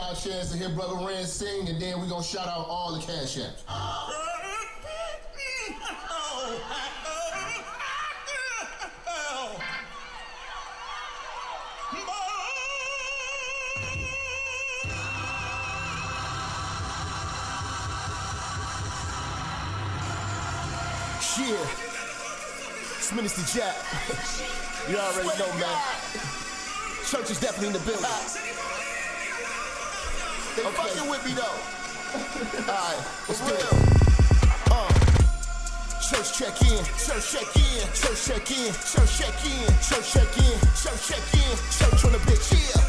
our chance to hear Brother Rand sing, and then we're gonna shout out all the cash apps. Yeah, it's Minister Jap. You already know, man. Church is definitely in the building. They fucking with me though. Alright, let's do it. Church check in, church check in, church check in, church check in, church check in, church check in, church on the bitch, yeah.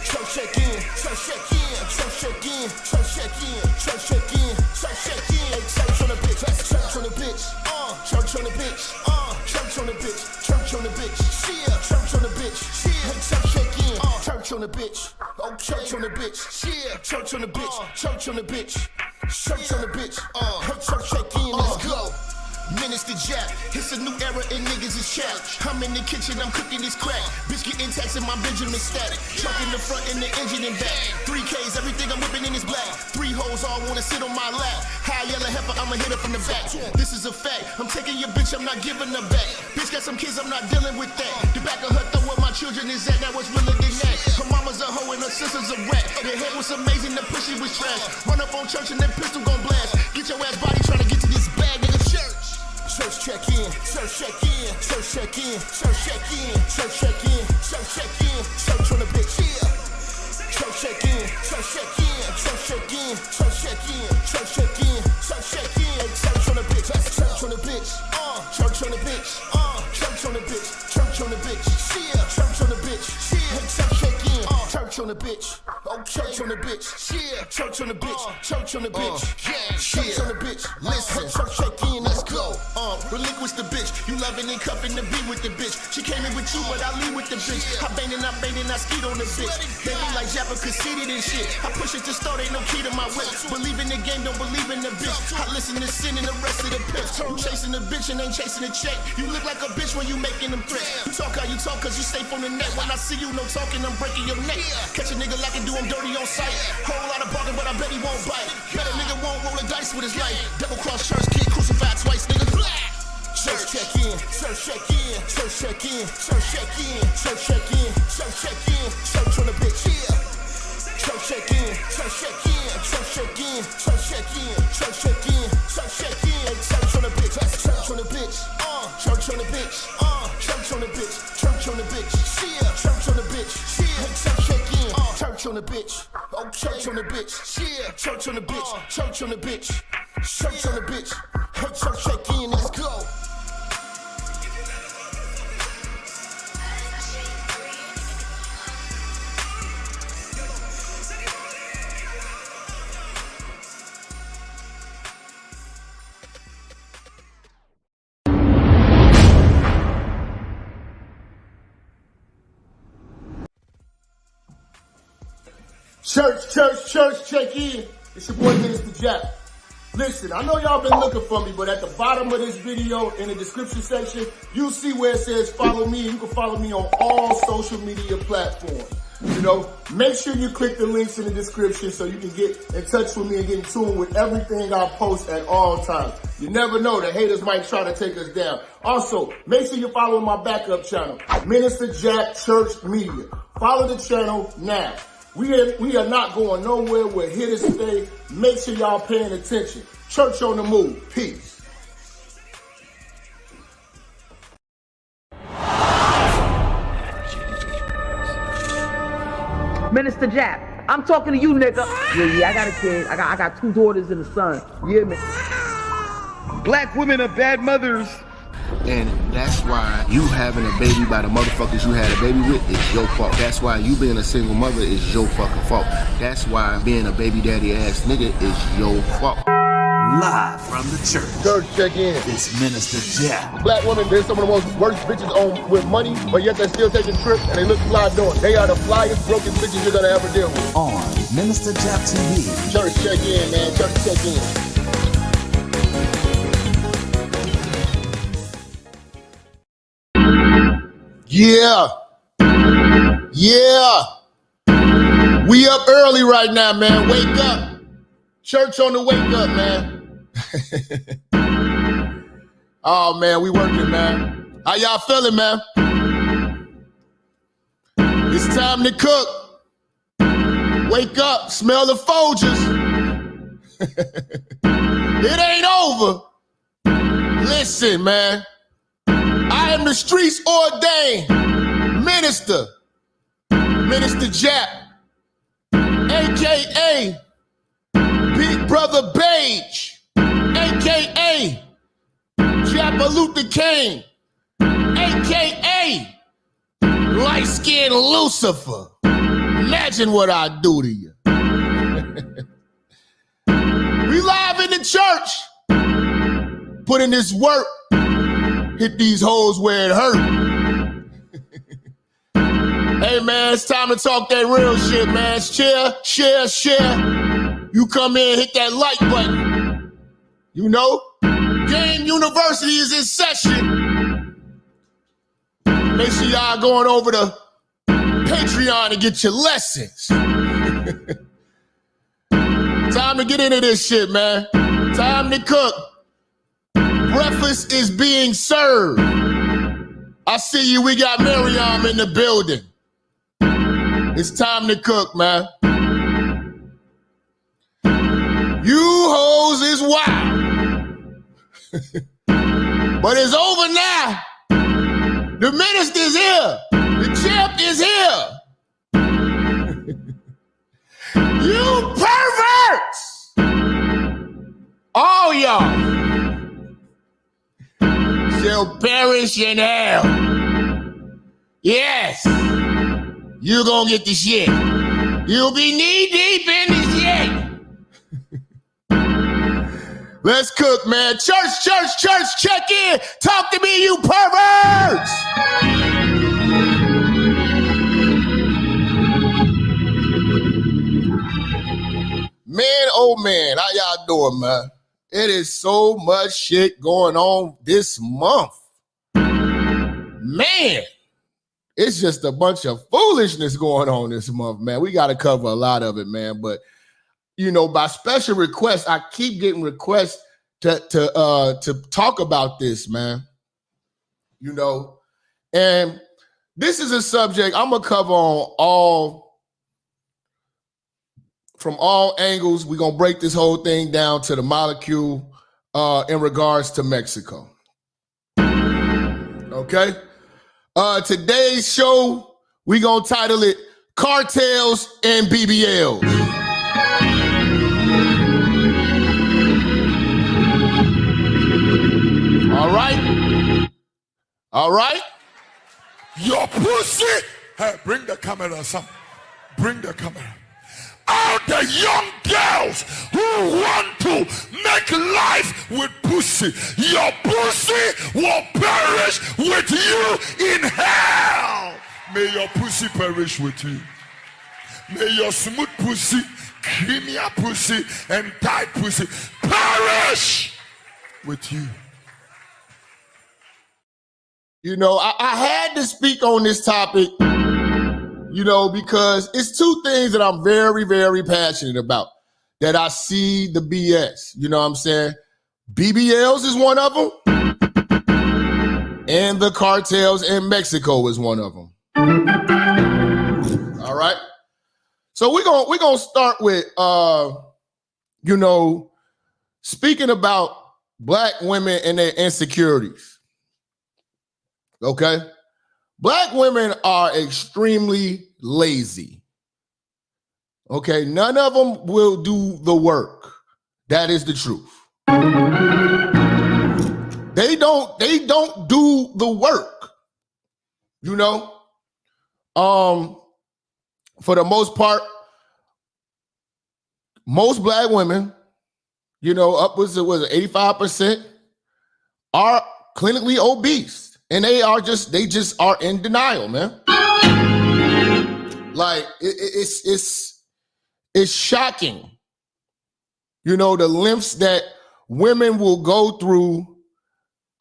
Church check in, church check in, church check in, church check in, church check in, church check in, church on the bitch, church on the bitch, church on the bitch, church on the bitch, church on the bitch, yeah, church on the bitch, yeah, church check in, church on the bitch, church on the bitch, yeah, church on the bitch, church on the bitch, church on the bitch, church check in, let's go. Minister Jap, it's a new era and niggas is chat. I'm in the kitchen, I'm cooking this crack. Bitch getting taxed and my Benjamin static. Truck in the front and the engine in back. 3Ks, everything I'm whipping in is black. 3 hoes all wanna sit on my lap. High yellow heifer, I'ma hit her from the back. This is a fact, I'm taking your bitch, I'm not giving her back. Bitch got some kids, I'm not dealing with that. The back of her throat where my children is at, now what's realer than that? Her mama's a hoe and her sister's a rat. The head was amazing, the pussy was trash. Run up on church and that pistol gon' blast. Get your ass body trying to get to this bag, nigga, church. Church check in, church check in, church check in, church check in, church check in, church check in, church on the bitch, yeah. Church check in, church check in, church check in, church check in, church check in, church check in, church on the bitch, church on the bitch, church on the bitch, church on the bitch, church on the bitch, yeah, church on the bitch, yeah, church check in, church on the bitch, church on the bitch, yeah, church on the bitch, church on the bitch, yeah, church on the bitch, listen, church check in, let's go. Relinquish the bitch, you loving and cuffing the beat with the bitch. She came in with you, but I leave with the bitch. I bang and I skeet on the bitch. They be like Jap conceited and shit. I push it to start, ain't no key to my whip. Believe in the game, don't believe in the bitch. I listen to sin and the rest of the pips. You chasing the bitch and ain't chasing the check. You look like a bitch when you making them threats. You talk how you talk cause you safe on the net. When I see you, no talking, I'm breaking your neck. Catch a nigga like I do, I'm dirty on sight. Whole lot of barking, but I bet he won't bite. Bet a nigga won't roll a dice with his life. Double cross church, kid crucified twice, nigga. Church check in, church check in, church check in, church check in, church check in, church check in, church on the bitch, yeah. Church check in, church check in, church check in, church check in, church check in, church check in, church on the bitch, church on the bitch, church on the bitch, church on the bitch, church on the bitch, yeah, church on the bitch, yeah, church check in, church on the bitch, church on the bitch, yeah, church on the bitch, church on the bitch, church on the bitch, church check in, let's go. Church, check in. It's your boy, Minister Jap. Listen, I know y'all been looking for me, but at the bottom of this video, in the description section, you'll see where it says follow me. You can follow me on all social media platforms. You know, make sure you click the links in the description so you can get in touch with me and get in tune with everything I post at all times. You never know, the haters might try to take us down. Also, make sure you're following my backup channel, Minister Jap Church Media. Follow the channel now. We are not going nowhere. We're here to stay. Make sure y'all paying attention. Church on the move. Peace. Minister Jap, I'm talking to you, nigga. Yeah, I got a kid. I got 2 daughters and a son. Yeah, man. Black women are bad mothers. And that's why you having a baby by the motherfuckers you had a baby with is your fault. That's why you being a single mother is your fucking fault. That's why being a baby daddy ass nigga is your fault. Live from the church. Church check in. It's Minister Jap. Black women, they're some of the most worst bitches on with money, but yet they're still taking trips and they look fly doing it. They are the flyest, broken bitches you're gonna ever deal with. On Minister Jap TV. Church check in, man. Church check in. Yeah. We up early right now, man. Wake up. Church on the wake up, man. Oh, man, we working, man. How y'all feeling, man? It's time to cook. Wake up, smell the Folgers. It ain't over. Listen, man. I am the streets ordained minister, Minister Jap, a.k.a. Big Brother Beige, a.k.a. Geopolitical King, a.k.a. light-skinned Lucifer. Imagine what I do to you. We live in the church. Put in this work. Hit these hoes where it hurt. Hey, man, it's time to talk that real shit, man. Share. You come in, hit that like button. You know? Game University is in session. Make sure y'all going over to Patreon and get your lessons. Time to get into this shit, man. Time to cook. Breakfast is being served. I see you. We got Miriam in the building. It's time to cook, man. You hoes is wild. But it's over now. The minister's here. The champ is here. You perverts! All y'all shall perish in hell. Yes, you gonna get the shit. You'll be knee deep in the shit. Let's cook, man. Church, check in. Talk to me, you perverts! Man, oh man, how y'all doing, man? It is so much shit going on this month. Man, it's just a bunch of foolishness going on this month, man. We got to cover a lot of it, man. But, you know, by special request, I keep getting requests to talk about this, man. You know, and this is a subject I'm going to cover from all angles. We're going to break this whole thing down to the molecule in regards to Mexico. Okay? Today's show, we're going to title it Cartels and BBLs. All right? All right? Your pussy. Hey, bring the camera, son. Bring the camera. All the young girls who want to make life with pussy, your pussy will perish with you in hell. May your pussy perish with you. May your smooth pussy, creamy pussy, and tight pussy perish with you. You know, I had to speak on this topic, you know, because it's two things that I'm very, very passionate about that I see the BS. You know what I'm saying? BBLs is one of them, and the cartels in Mexico is one of them. All right? So we're gonna start with, you know, speaking about Black women and their insecurities. Okay? Black women are extremely lazy. Okay? None of them will do the work. That is the truth. They don't do the work. You know? For the most part, most Black women, you know, upwards of 85% are clinically obese. And they just are in denial, man. Like it's shocking. You know, the lengths that women will go through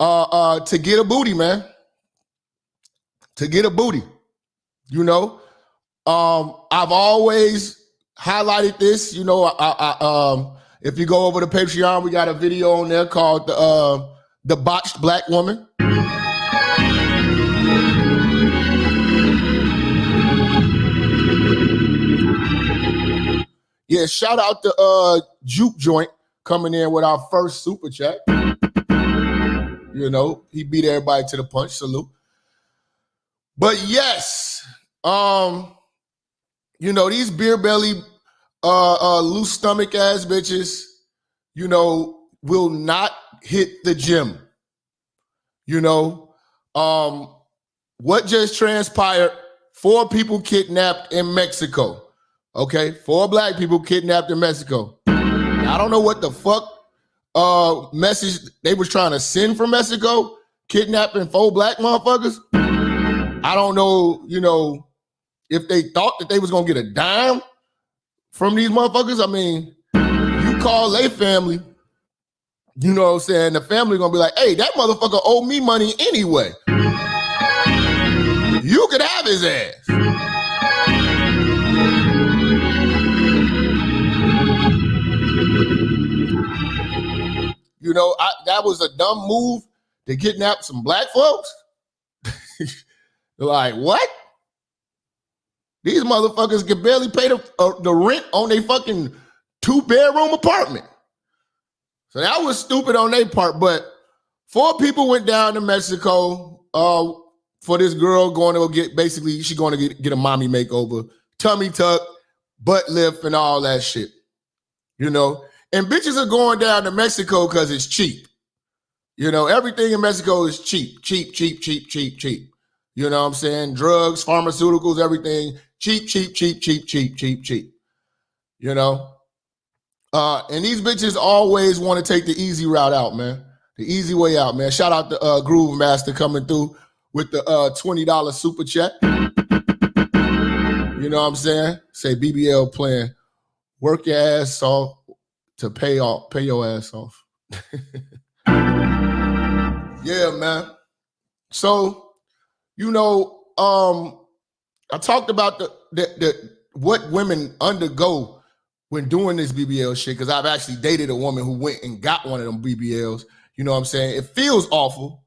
to get a booty, man. To get a booty. You know, I've always highlighted this. You know, if you go over to Patreon, we got a video on there called the Botched Black Woman. Yeah, shout out to Juke Joint coming in with our first super chat. You know, he beat everybody to the punch. Salute. But yes, you know, these beer belly, loose stomach ass bitches, you know, will not hit the gym. You know, what just transpired? 4 people kidnapped in Mexico. Okay, 4 black people kidnapped in Mexico. I don't know what the fuck message they was trying to send from Mexico, kidnapping 4 black motherfuckers. I don't know, you know, if they thought that they was gonna get a dime from these motherfuckers. I mean, you call their family, you know what I'm saying? The family gonna be like, hey, that motherfucker owe me money anyway. You could have his ass. You know, that was a dumb move to kidnap some black folks. Like, what? These motherfuckers can barely pay the rent on their fucking 2-bedroom apartment. So that was stupid on their part. But 4 people went down to Mexico for this girl going to get, basically, she's going to get a mommy makeover, tummy tuck, butt lift, and all that shit. You know? And bitches are going down to Mexico because it's cheap. You know, everything in Mexico is cheap. Cheap, cheap, cheap, cheap, cheap. You know what I'm saying? Drugs, pharmaceuticals, everything. Cheap, cheap, cheap, cheap, cheap, cheap, cheap. You know? And these bitches always want to take the easy route out, man. The easy way out, man. Shout out to Groove Master coming through with the $20 super chat. You know what I'm saying? Say BBL playing. Work your ass off to pay your ass off. Yeah, man. So, you know, I talked about the what women undergo when doing this BBL shit, because I've actually dated a woman who went and got one of them BBLs. You know what I'm saying? It feels awful,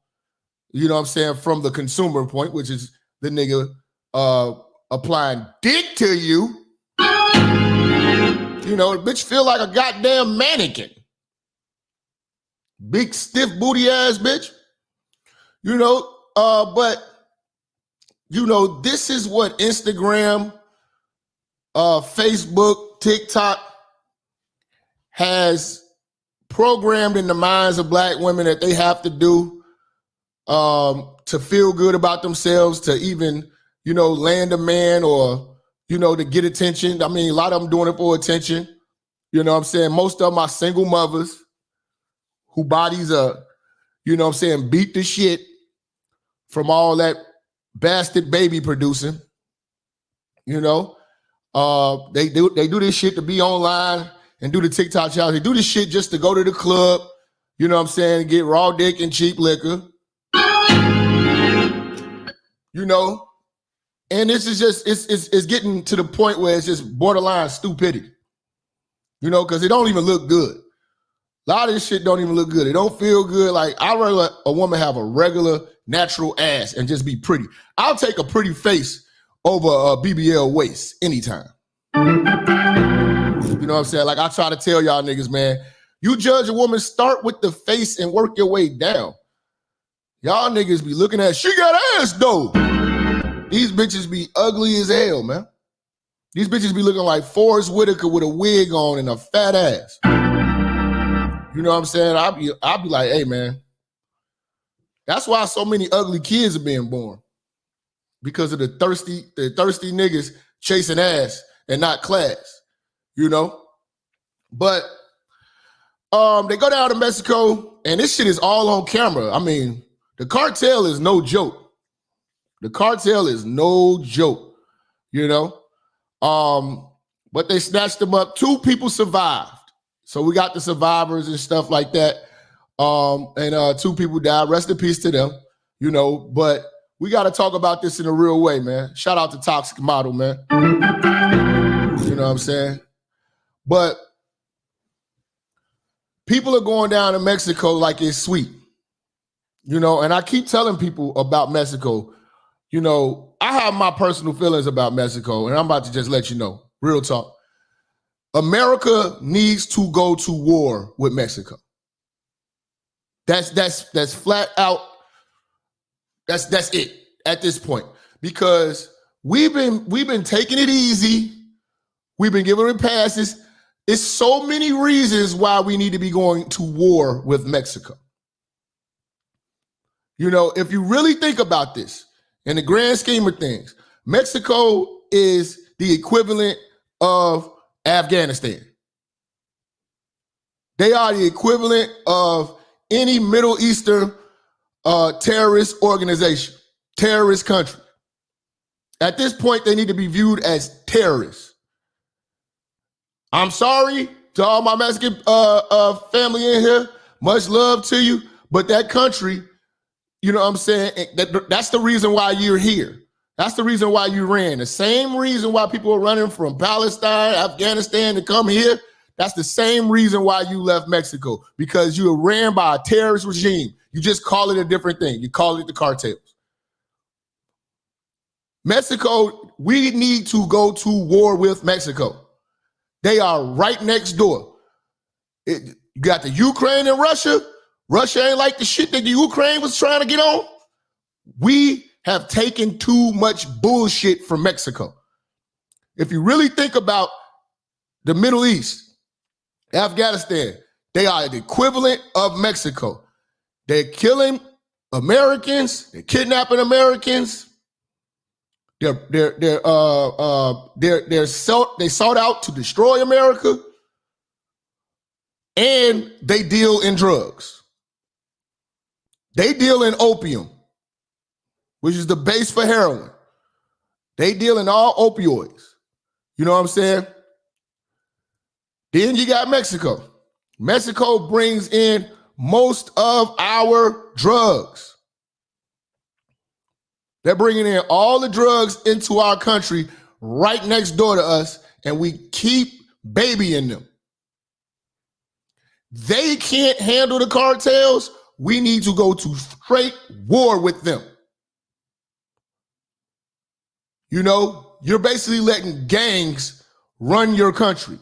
you know what I'm saying, from the consumer point, which is the nigga applying dick to you. You know, the bitch feel like a goddamn mannequin. Big, stiff booty ass bitch. You know, but, you know, this is what Instagram, Facebook, TikTok has programmed in the minds of black women that they have to do to feel good about themselves, to even, you know, land a man or, you know, to get attention. I mean, a lot of them doing it for attention. You know what I'm saying? Most of them are single mothers who bodies are, you know what I'm saying, beat the shit from all that bastard baby producing. You know? They do this shit to be online and do the TikTok challenge. They do this shit just to go to the club, you know what I'm saying, get raw dick and cheap liquor. You know? And this is just, it's getting to the point where it's just borderline stupidity. You know, because it don't even look good. A lot of this shit don't even look good. It don't feel good. Like, I'd rather a woman have a regular, natural ass and just be pretty. I'll take a pretty face over a BBL waist anytime. You know what I'm saying? Like, I try to tell y'all niggas, man, you judge a woman, start with the face and work your way down. Y'all niggas be looking at, she got ass though. These bitches be ugly as hell, man. These bitches be looking like Forrest Whitaker with a wig on and a fat ass. You know what I'm saying? I'll be like, hey, man, that's why so many ugly kids are being born. Because of the thirsty niggas chasing ass and not class, you know? But they go down to Mexico, and this shit is all on camera. I mean, the cartel is no joke. The cartel is no joke, you know? But they snatched them up. 2 people survived. So we got the survivors and stuff like that. And 2 people died. Rest in peace to them, you know. But we got to talk about this in a real way, man. Shout out to Toxic Model, man. You know what I'm saying? But people are going down to Mexico like it's sweet. You know, and I keep telling people about Mexico. You know, I have my personal feelings about Mexico, and I'm about to just let you know, real talk. America needs to go to war with Mexico. That's flat out. That's it at this point, because we've been taking it easy. We've been giving it passes. It's so many reasons why we need to be going to war with Mexico. You know, if you really think about this, in the grand scheme of things, Mexico is the equivalent of Afghanistan. They are the equivalent of any Middle Eastern terrorist organization, terrorist country. At this point, they need to be viewed as terrorists. I'm sorry to all my Mexican family in here. Much love to you, but that country, you know what I'm saying? That's the reason why you're here. That's the reason why you ran. The same reason why people are running from Palestine, Afghanistan to come here. That's the same reason why you left Mexico, because you were ran by a terrorist regime. You just call it a different thing. You call it the cartels. Mexico, we need to go to war with Mexico. They are right next door. You got the Ukraine and Russia. Russia ain't like the shit that the Ukraine was trying to get on. We have taken too much bullshit from Mexico. If you really think about the Middle East, Afghanistan, they are the equivalent of Mexico. They're killing Americans. They're kidnapping Americans. They sought out to destroy America, and they deal in drugs. They deal in opium, which is the base for heroin. They deal in all opioids. You know what I'm saying? Then you got Mexico. Mexico brings in most of our drugs. They're bringing in all the drugs into our country right next door to us, and we keep babying them. They can't handle the cartels. We need to go to straight war with them. You know, you're basically letting gangs run your country.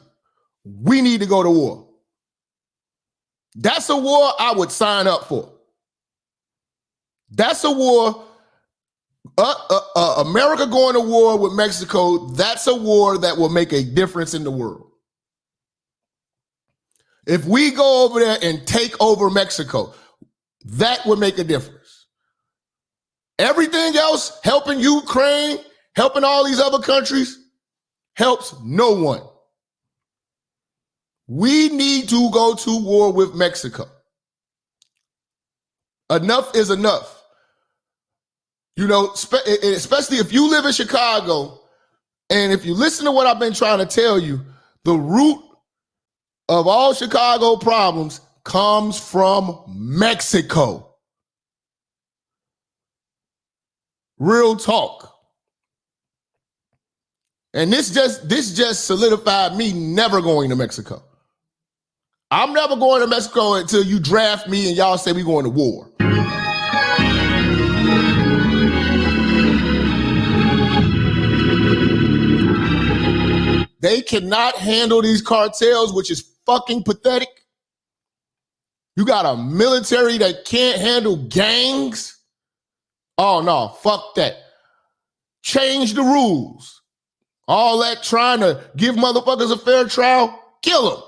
We need to go to war. That's a war I would sign up for. That's a war. America going to war with Mexico, that's a war that will make a difference in the world. If we go over there and take over Mexico, that would make a difference. Everything else, helping Ukraine, helping all these other countries, helps no one. We need to go to war with Mexico. Enough is enough. You know, especially if you live in Chicago, and if you listen to what I've been trying to tell you, the root of all Chicago problems comes from Mexico. Real talk. And this just solidified me never going to Mexico. I'm never going to Mexico until you draft me and y'all say we're going to war. They cannot handle these cartels, which is fucking pathetic. You got a military that can't handle gangs. Oh no, fuck that. Change the rules. All that trying to give motherfuckers a fair trial, kill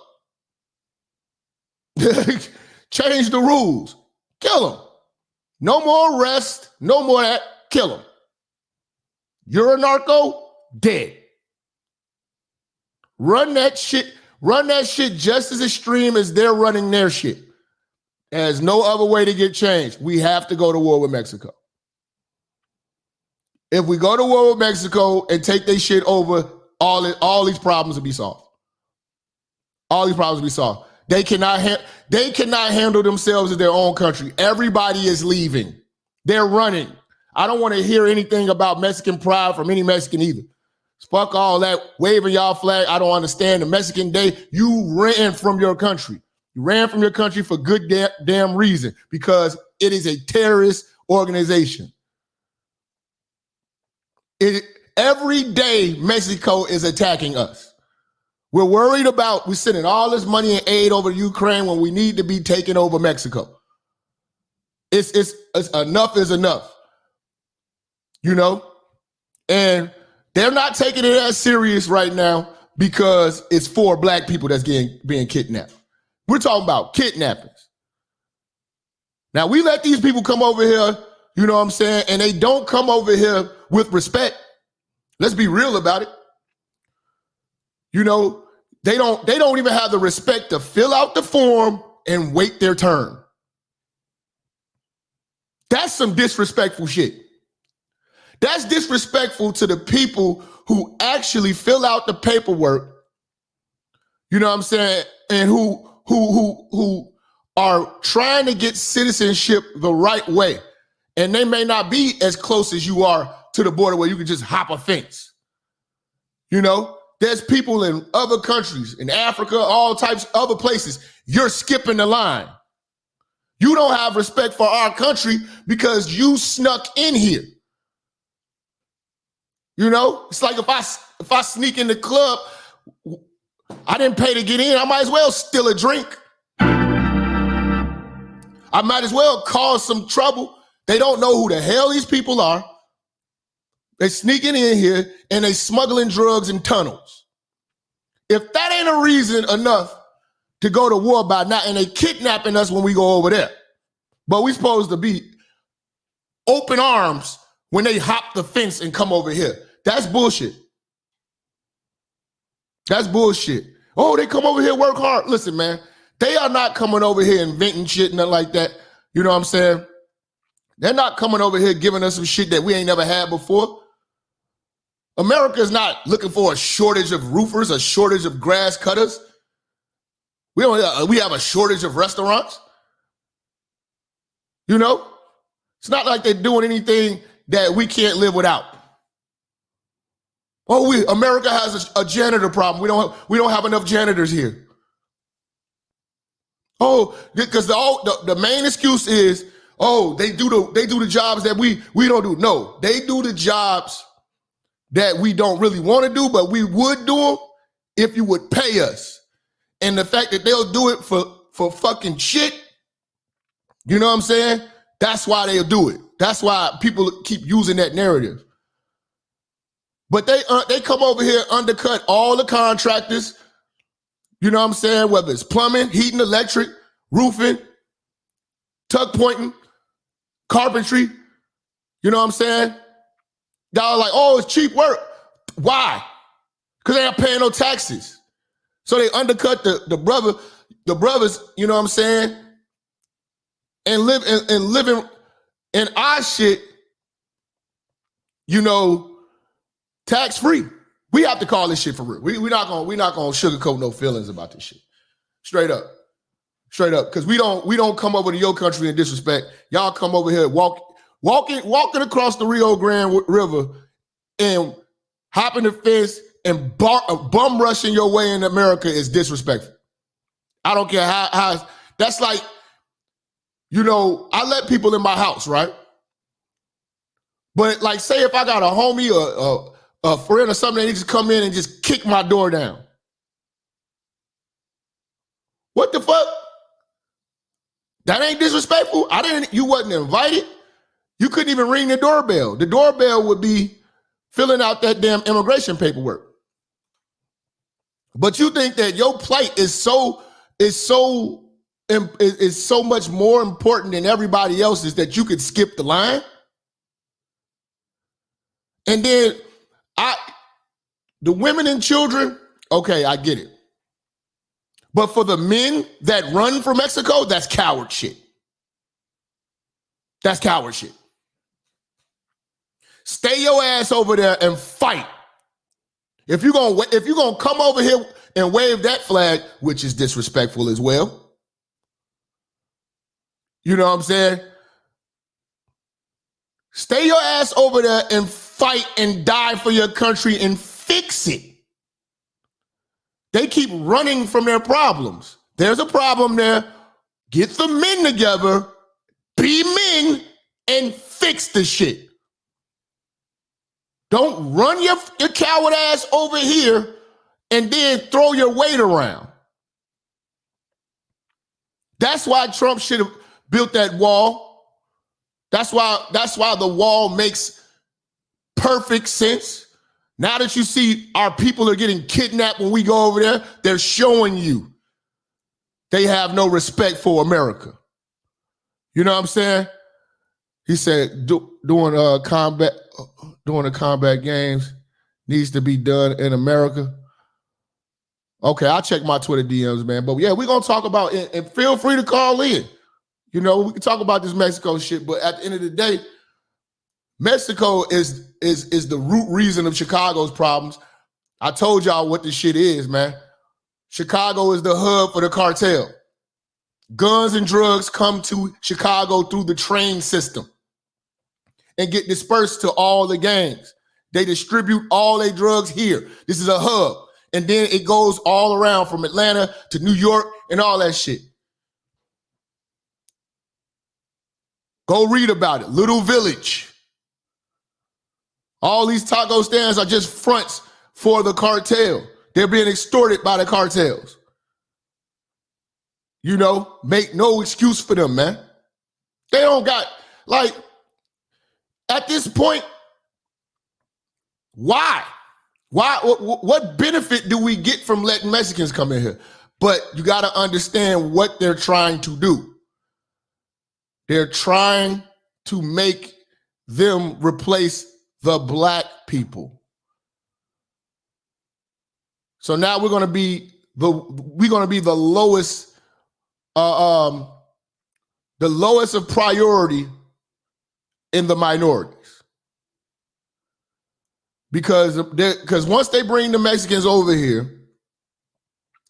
them. Change the rules, kill them. No more arrest, no more that, kill them. You're a narco, dead. Run that shit just as extreme as they're running their shit. There's no other way to get changed. We have to go to war with Mexico. If we go to war with Mexico and take their shit over, all these problems will be solved. All these problems will be solved. They cannot handle themselves in their own country. Everybody is leaving. They're running. I don't want to hear anything about Mexican pride from any Mexican either. Fuck all that waving y'all flag. I don't understand the Mexican Day. You ran from your country. You ran from your country for good damn reason, because it is a terrorist organization. Every day Mexico is attacking us. We're worried about, we're sending all this money and aid over Ukraine when we need to be taking over Mexico. It's enough is enough, you know? And they're not taking it as serious right now because it's 4 black people that's being kidnapped. We're talking about kidnappings. Now, we let these people come over here, you know what I'm saying, and they don't come over here with respect. Let's be real about it. You know, they don't even have the respect to fill out the form and wait their turn. That's some disrespectful shit. That's disrespectful to the people who actually fill out the paperwork, you know what I'm saying, and who are trying to get citizenship the right way. And they may not be as close as you are to the border where you can just hop a fence. You know, there's people in other countries, in Africa, all types of other places. You're skipping the line. You don't have respect for our country because you snuck in here. You know, it's like if I sneak in the club, I didn't pay to get in. I might as well steal a drink. I might as well cause some trouble. They don't know who the hell these people are. They sneaking in here and they smuggling drugs in tunnels. If that ain't a reason enough to go to war by now, and they kidnapping us when we go over there, but we supposed to be open arms when they hop the fence and come over here. That's bullshit. That's bullshit. Oh, they come over here, work hard. Listen, man, they are not coming over here inventing shit, nothing like that. You know what I'm saying? They're not coming over here giving us some shit that we ain't never had before. America is not looking for a shortage of roofers, a shortage of grass cutters. We have a shortage of restaurants. You know? It's not like they're doing anything that we can't live without. Oh, America has a janitor problem. We don't have enough janitors here. Oh, because the main excuse is, oh, they do the jobs that we don't do. No, they do the jobs that we don't really want to do, but we would do them if you would pay us. And the fact that they'll do it for fucking shit, you know what I'm saying? That's why they'll do it. That's why people keep using that narrative. But they come over here, undercut all the contractors, you know what I'm saying? Whether it's plumbing, heating, electric, roofing, tuck pointing, carpentry, you know what I'm saying? Y'all are like, oh, it's cheap work. Why? Because they ain't paying no taxes. So they undercut the brothers, you know what I'm saying? And living in our shit, you know, tax free. We have to call this shit for real. We're not gonna sugarcoat no feelings about this shit. Straight up, because we don't come over to your country in disrespect. Y'all come over here walking across the Rio Grande River and hopping the fence and bum rushing your way in America is disrespectful. I don't care how that's like, you know, I let people in my house, right? But like, say if I got a homie or a friend or something, they just come in and just kick my door down. What the fuck? That ain't disrespectful. You wasn't invited. You couldn't even ring the doorbell. The doorbell would be filling out that damn immigration paperwork. But you think that your plight is so much more important than everybody else's that you could skip the line? And then the women and children, okay, I get it. But for the men that run for Mexico, that's coward shit. That's coward shit. Stay your ass over there and fight. If you're gonna come over here and wave that flag, which is disrespectful as well, you know what I'm saying? Stay your ass over there and fight and die for your country and fix it. They keep running from their problems. There's a problem there. Get the men together, be men, and fix the shit. Don't run your coward ass over here and then throw your weight around. That's why Trump should have built that wall. That's why the wall makes perfect sense. Now that you see our people are getting kidnapped when we go over there, they're showing you they have no respect for America. You know what I'm saying? He said doing the combat games needs to be done in America. Okay, I'll check my Twitter DMs, man. But yeah, we're gonna talk about it, and feel free to call in. You know, we can talk about this Mexico shit, but at the end of the day, Mexico is the root reason of Chicago's problems. I told y'all what this shit is, man. Chicago is the hub for the cartel. Guns and drugs come to Chicago through the train system and get dispersed to all the gangs. They distribute all their drugs here. This is a hub. And then it goes all around from Atlanta to New York and all that shit. Go read about it. Little Village. All these taco stands are just fronts for the cartel. They're being extorted by the cartels. You know, make no excuse for them, man. They don't got, like, at this point, why? What benefit do we get from letting Mexicans come in here? But you got to understand what they're trying to do. They're trying to make them replace the black people. So now we're going to be the lowest of priority in the minorities. Because once they bring the Mexicans over here,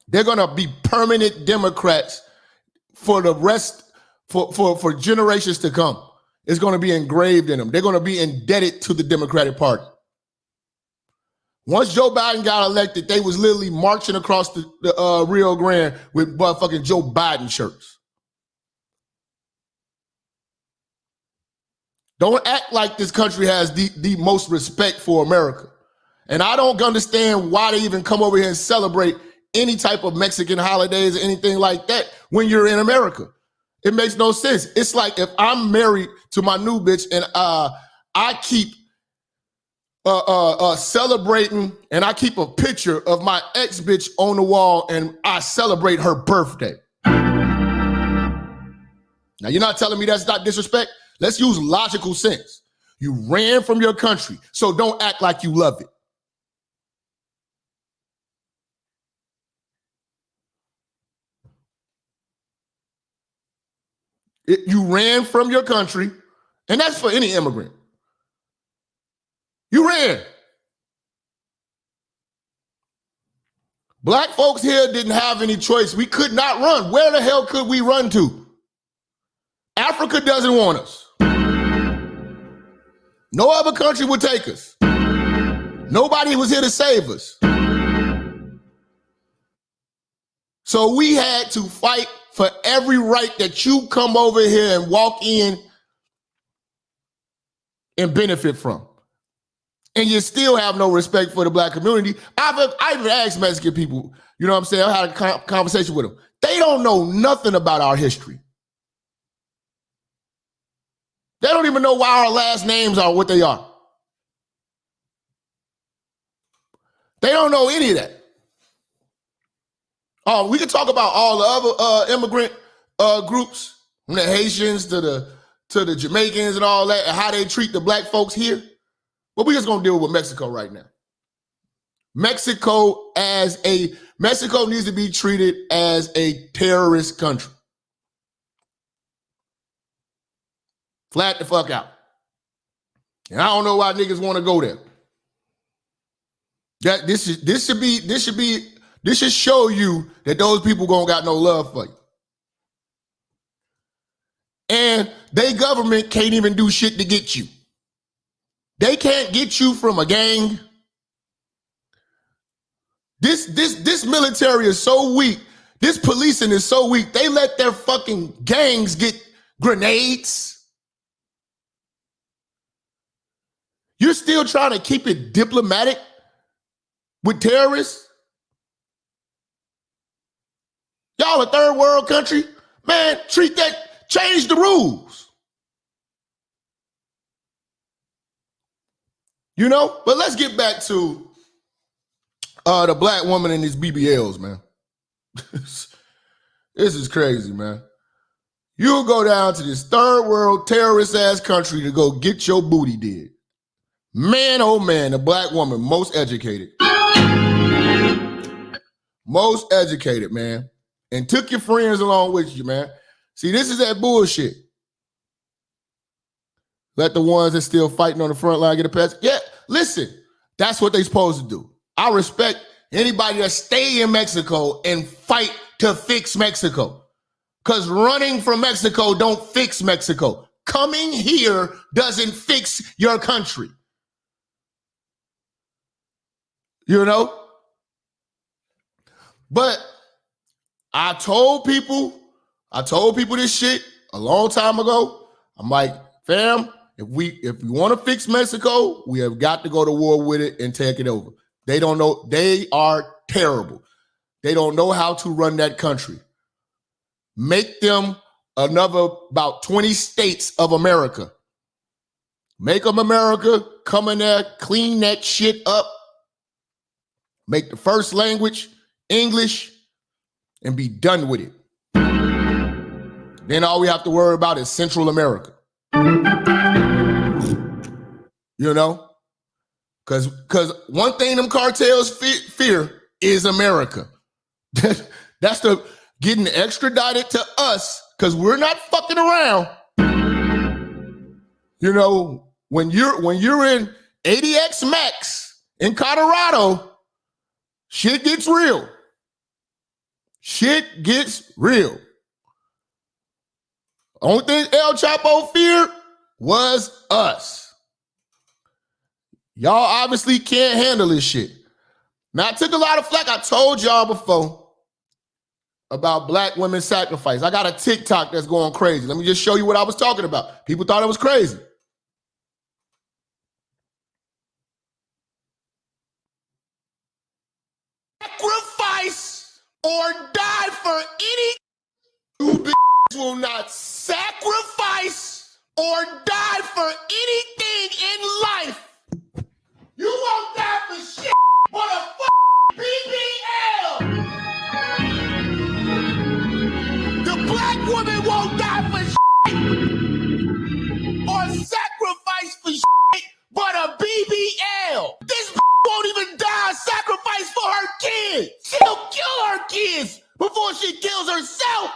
they're going to be permanent Democrats for the rest, for generations to come. It's going to be engraved in them. They're going to be indebted to the Democratic Party. Once Joe Biden got elected, they was literally marching across the Rio Grande with motherfucking Joe Biden shirts. Don't act like this country has the most respect for America. And I don't understand why they even come over here and celebrate any type of Mexican holidays or anything like that when you're in America. It makes no sense. It's like if I'm married to my new bitch and I keep celebrating and I keep a picture of my ex bitch on the wall and I celebrate her birthday. Now, you're not telling me that's not disrespect? Let's use logical sense. You ran from your country, so don't act like you love it. You ran from your country, and that's for any immigrant. You ran. Black folks here didn't have any choice. We could not run. Where the hell could we run to? Africa doesn't want us. No other country would take us. Nobody was here to save us. So we had to fight for every right that you come over here and walk in and benefit from. And you still have no respect for the black community. I've even asked Mexican people, you know what I'm saying? I had a conversation with them. They don't know nothing about our history. They don't even know why our last names are what they are. They don't know any of that. We can talk about all the other immigrant groups, from the Haitians to the Jamaicans and all that, and how they treat the black folks here. But we're just gonna deal with Mexico right now. Mexico needs to be treated as a terrorist country. Flat the fuck out. And I don't know why niggas want to go there. This should show you that those people gonna got no love for you. And they government can't even do shit to get you. They can't get you from a gang. This military is so weak. This policing is so weak. They let their fucking gangs get grenades. You're still trying to keep it diplomatic with terrorists? Y'all a third world country? Man, change the rules. You know? But let's get back to the black woman and these BBLs, man. This is crazy, man. You'll go down to this third world terrorist ass country to go get your booty did. Man, oh man, the black woman, most educated. Most educated, man. And took your friends along with you, man. See, this is that bullshit. Let the ones that still fighting on the front line get a pass. Yeah, listen, that's what they supposed to do. I respect anybody that stay in Mexico and fight to fix Mexico. Because running from Mexico don't fix Mexico. Coming here doesn't fix your country. You know? But I told people this shit a long time ago. I'm like, fam, if we want to fix Mexico, we have got to go to war with it and take it over. They don't know. They are terrible. They don't know how to run that country. Make them another about 20 states of America. Make them America. Come in there, clean that shit up. Make the first language English and be done with it. Then all we have to worry about is Central America. You know? Because one thing them cartels fear is America. That's the getting extradited to us because we're not fucking around. You know, when you're in ADX Max in Colorado, shit gets real. Shit gets real. Only thing El Chapo feared was us. Y'all obviously can't handle this shit. Now, I took a lot of flack. I told y'all before about black women sacrifice. I got a TikTok that's going crazy. Let me just show you what I was talking about. People thought it was crazy. Sacrifice or die for any. You bitches will not sacrifice or die for anything in life. You won't die for shit but a BBL. The black woman won't die for shit or sacrifice for shit but a BBL. This won't even die sacrifice for her kids. She'll kill her kids before she kills herself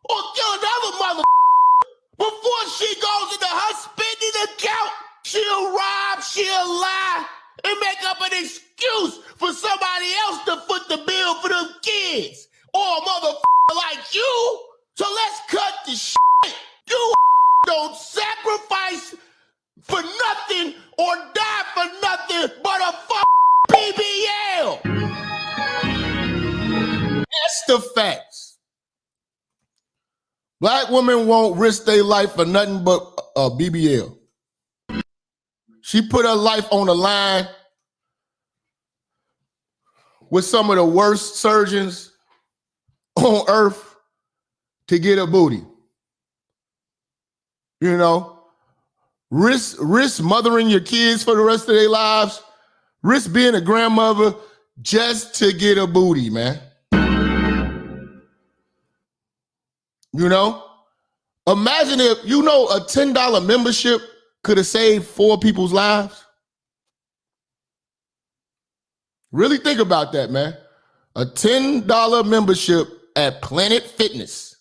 or kill another mother. Before she goes into her spending account, she'll rob, she'll lie, and make up an excuse for somebody else to foot the bill for them kids. Or a motherfucker like you. So let's cut the shit. You don't sacrifice for nothing or die for nothing but a BBL. That's the facts. Black women won't risk their life for nothing but a BBL. She put her life on the line with some of the worst surgeons on earth to get a booty. You know, risk mothering your kids for the rest of their lives, risk being a grandmother just to get a booty, man. You know, imagine if, you know, a $10 membership could have saved 4 people's lives. Really think about that, man. A $10 membership at Planet Fitness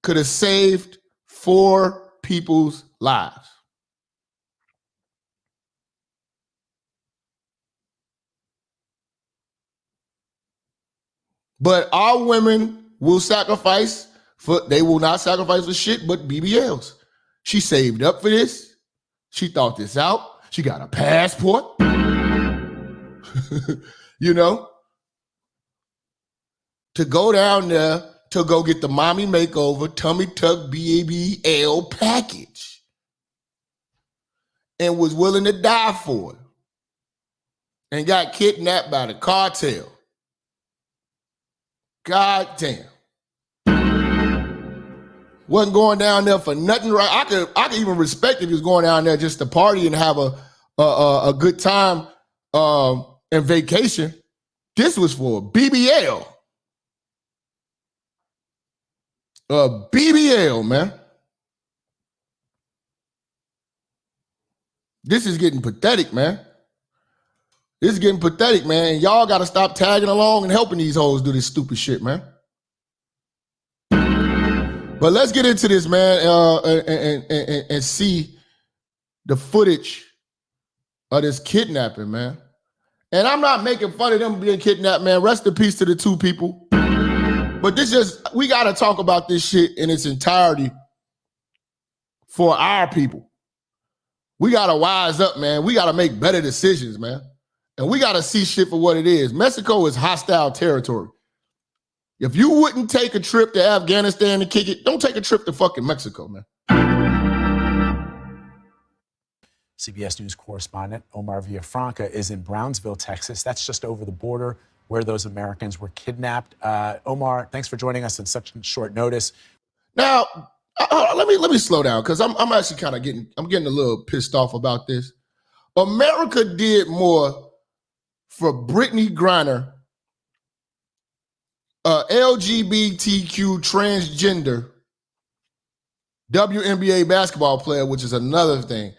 could have saved 4 people's lives. But our women will sacrifice they will not sacrifice for shit but BBLs. She saved up for this. She thought this out. She got a passport. You know, to go down there to go get the mommy makeover, tummy tuck BBL package, and was willing to die for it, and got kidnapped by the cartel. God damn. Wasn't going down there for nothing, right? I could even respect if he was going down there just to party and have a good time and vacation. This was for a BBL. A BBL, man. This is getting pathetic, man. This is getting pathetic, man. Y'all got to stop tagging along and helping these hoes do this stupid shit, man. But let's get into this, man, and see the footage of this kidnapping, man. And I'm not making fun of them being kidnapped, man. Rest in peace to the two people. But we got to talk about this shit in its entirety for our people. We got to wise up, man. We got to make better decisions, man. And we got to see shit for what it is. Mexico is hostile territory. If you wouldn't take a trip to Afghanistan to kick it, don't take a trip to fucking Mexico, man. CBS News correspondent Omar Villafranca is in Brownsville, Texas. That's just over the border where those Americans were kidnapped. Omar, thanks for joining us on such short notice. Now, let me slow down because I'm actually kind of getting a little pissed off about this. America did more for Brittany Griner, LGBTQ transgender WNBA basketball player, which is another thing.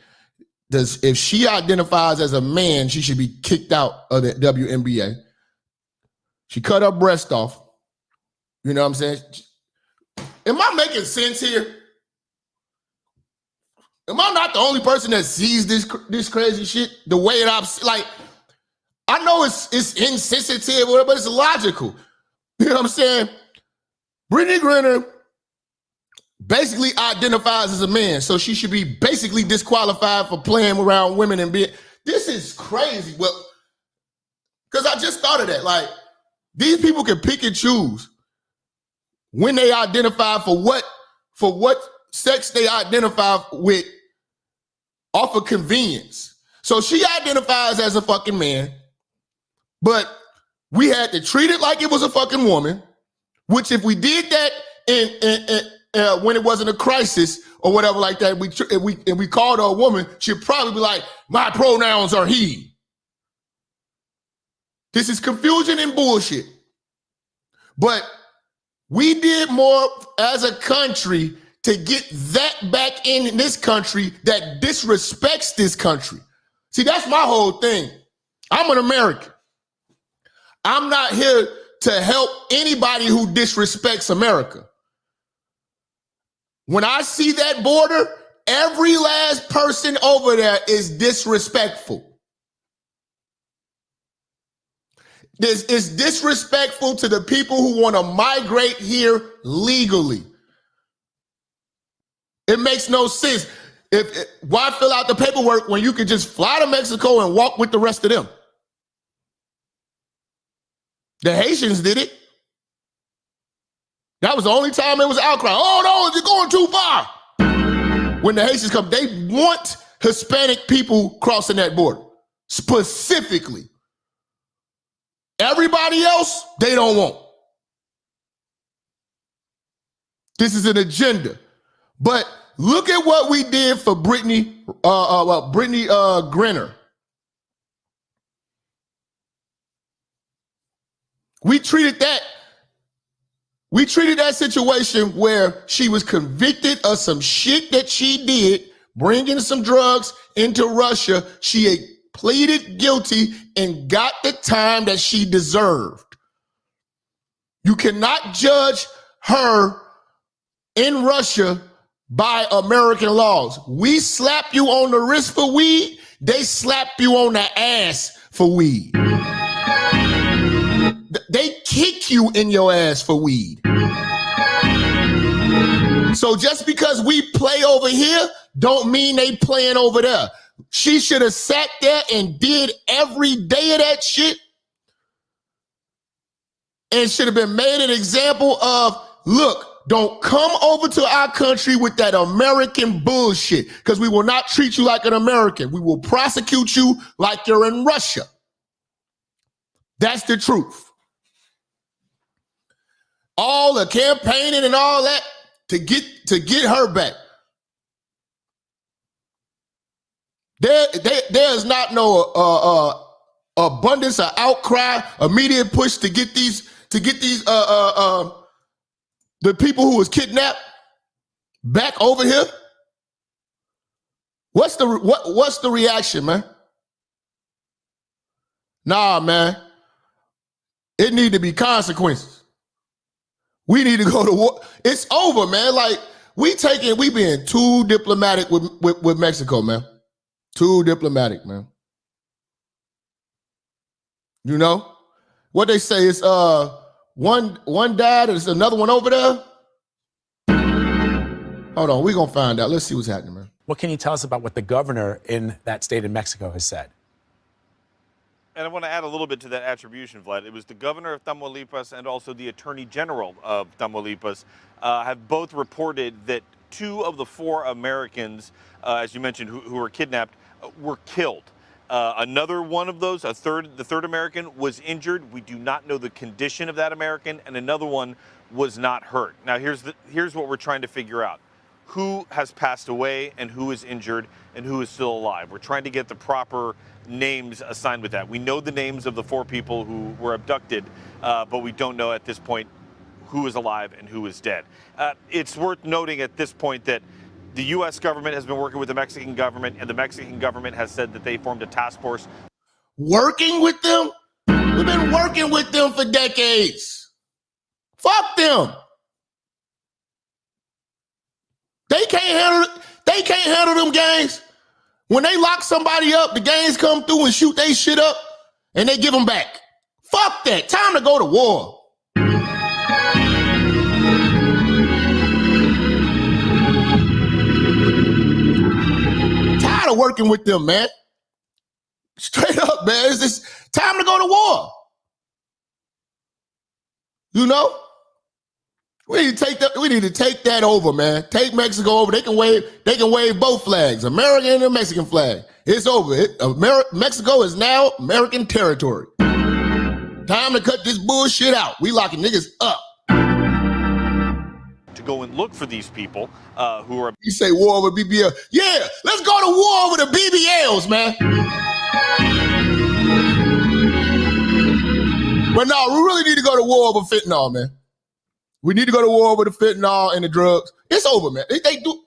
If she identifies as a man, she should be kicked out of the WNBA. She cut her breast off. You know what I'm saying? Am I making sense here? Am I not the only person that sees this crazy shit the way it like? I know it's insensitive, but it's logical. You know what I'm saying? Brittany Griner basically identifies as a man, so she should be basically disqualified for playing around women and being. This is crazy. Well, because I just thought of that. Like, these people can pick and choose when they identify for what sex they identify with off of convenience. So she identifies as a fucking man, but we had to treat it like it was a fucking woman, which if we did that when it wasn't a crisis or whatever like that, we called her a woman, she'd probably be like, my pronouns are he. This is confusion and bullshit. But we did more as a country to get that back in this country that disrespects this country. See, that's my whole thing. I'm an American. I'm not here to help anybody who disrespects America. When I see that border, every last person over there is disrespectful. It's disrespectful to the people who want to migrate here legally. It makes no sense. Why fill out the paperwork when you could just fly to Mexico and walk with the rest of them? The Haitians did it. That was the only time it was outcry. Oh no, you're going too far. When the Haitians come, they want Hispanic people crossing that border, specifically. Everybody else, they don't want. This is an agenda. But look at what we did for Brittany Griner. We treated that situation where she was convicted of some shit that she did, bringing some drugs into Russia. She pleaded guilty and got the time that she deserved. You cannot judge her in Russia by American laws. We slap you on the wrist for weed, they slap you on the ass for weed. They kick you in your ass for weed. So just because we play over here, don't mean they playing over there. She should have sat there and did every day of that shit and should have been made an example of, look, don't come over to our country with that American bullshit because we will not treat you like an American. We will prosecute you like you're in Russia. That's the truth. All the campaigning and all that to get her back. There is not no abundance of outcry, immediate push to get these the people who was kidnapped back over here. What's the reaction, man? Nah, man. It need to be consequences. We need to go to war. It's over, man. Like we being too diplomatic with Mexico, man. Too diplomatic, man. You know what they say is one died, there's another one over there. Hold on, we're gonna find out. Let's see what's happening, man. What can you tell us about what the governor in that state in Mexico has said? And I want to add a little bit to that attribution, Vlad. It was the governor of Tamaulipas and also the attorney general of Tamaulipas have both reported that 2 of the 4 Americans, as you mentioned, who were kidnapped, were killed. Another one of those, the third American, was injured. We do not know the condition of that American, and another one was not hurt. Now, here's what we're trying to figure out. Who has passed away and who is injured and who is still alive? We're trying to get the proper names assigned with that. We know the names of the 4 people who were abducted, but we don't know at this point who is alive and who is dead. It's worth noting at this point that the U.S. government has been working with the Mexican government, and the Mexican government has said that they formed a task force. Working with them? We've been working with them for decades. Fuck them. They can't handle them gangs. When they lock somebody up, the gangs come through and shoot they shit up, and they give them back. Fuck that. Time to go to war. Tired of working with them, man. Straight up, man. It's just time to go to war. You know? We need to take that over, man. Take Mexico over. They can wave both flags, American and the Mexican flag. It's over. Mexico is now American territory. Time to cut this bullshit out. We locking niggas up. To go and look for these people who are... You say war over BBL. Yeah, let's go to war over the BBLs, man. But no, we really need to go to war over fentanyl, man. We need to go to war over the fentanyl and the drugs. It's over, man. They do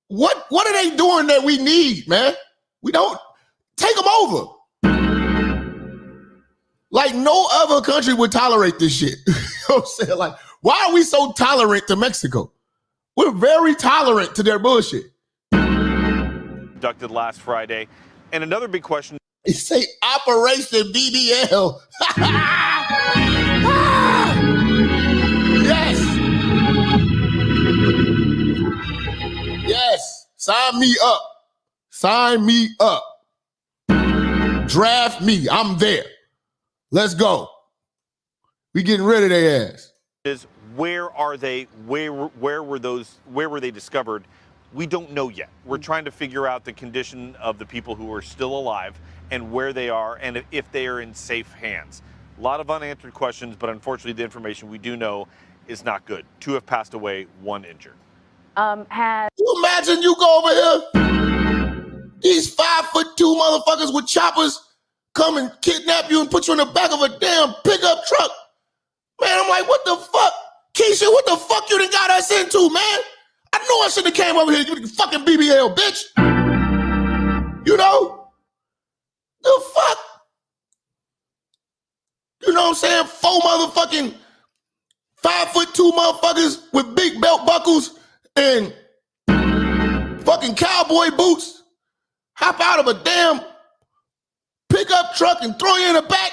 what are they doing that we need, man? We don't take them over. Like no other country would tolerate this shit. You know what I'm saying? Like, why are we so tolerant to Mexico? We're very tolerant to their bullshit. Abducted last Friday. And another big question. They say Operation BBL. Yes. Yes. Sign me up. Sign me up. Draft me. I'm there. Let's go. We getting rid of their ass. Where are they? Where were they discovered? We don't know yet. We're trying to figure out the condition of the people who are still alive and where they are and if they are in safe hands. A lot of unanswered questions, but unfortunately the information we do know is not good. 2 have passed away, 1 injured. You imagine you go over here, these 5'2" motherfuckers with choppers come and kidnap you and put you in the back of a damn pickup truck. Man, I'm like, what the fuck? Keisha, what the fuck you done got us into, man? I knew I should have came over here, you fucking BBL, bitch. You know? The fuck? You know what I'm saying? 4 motherfucking 5'2" motherfuckers with big belt buckles and fucking cowboy boots hop out of a damn pickup truck and throw you in the back,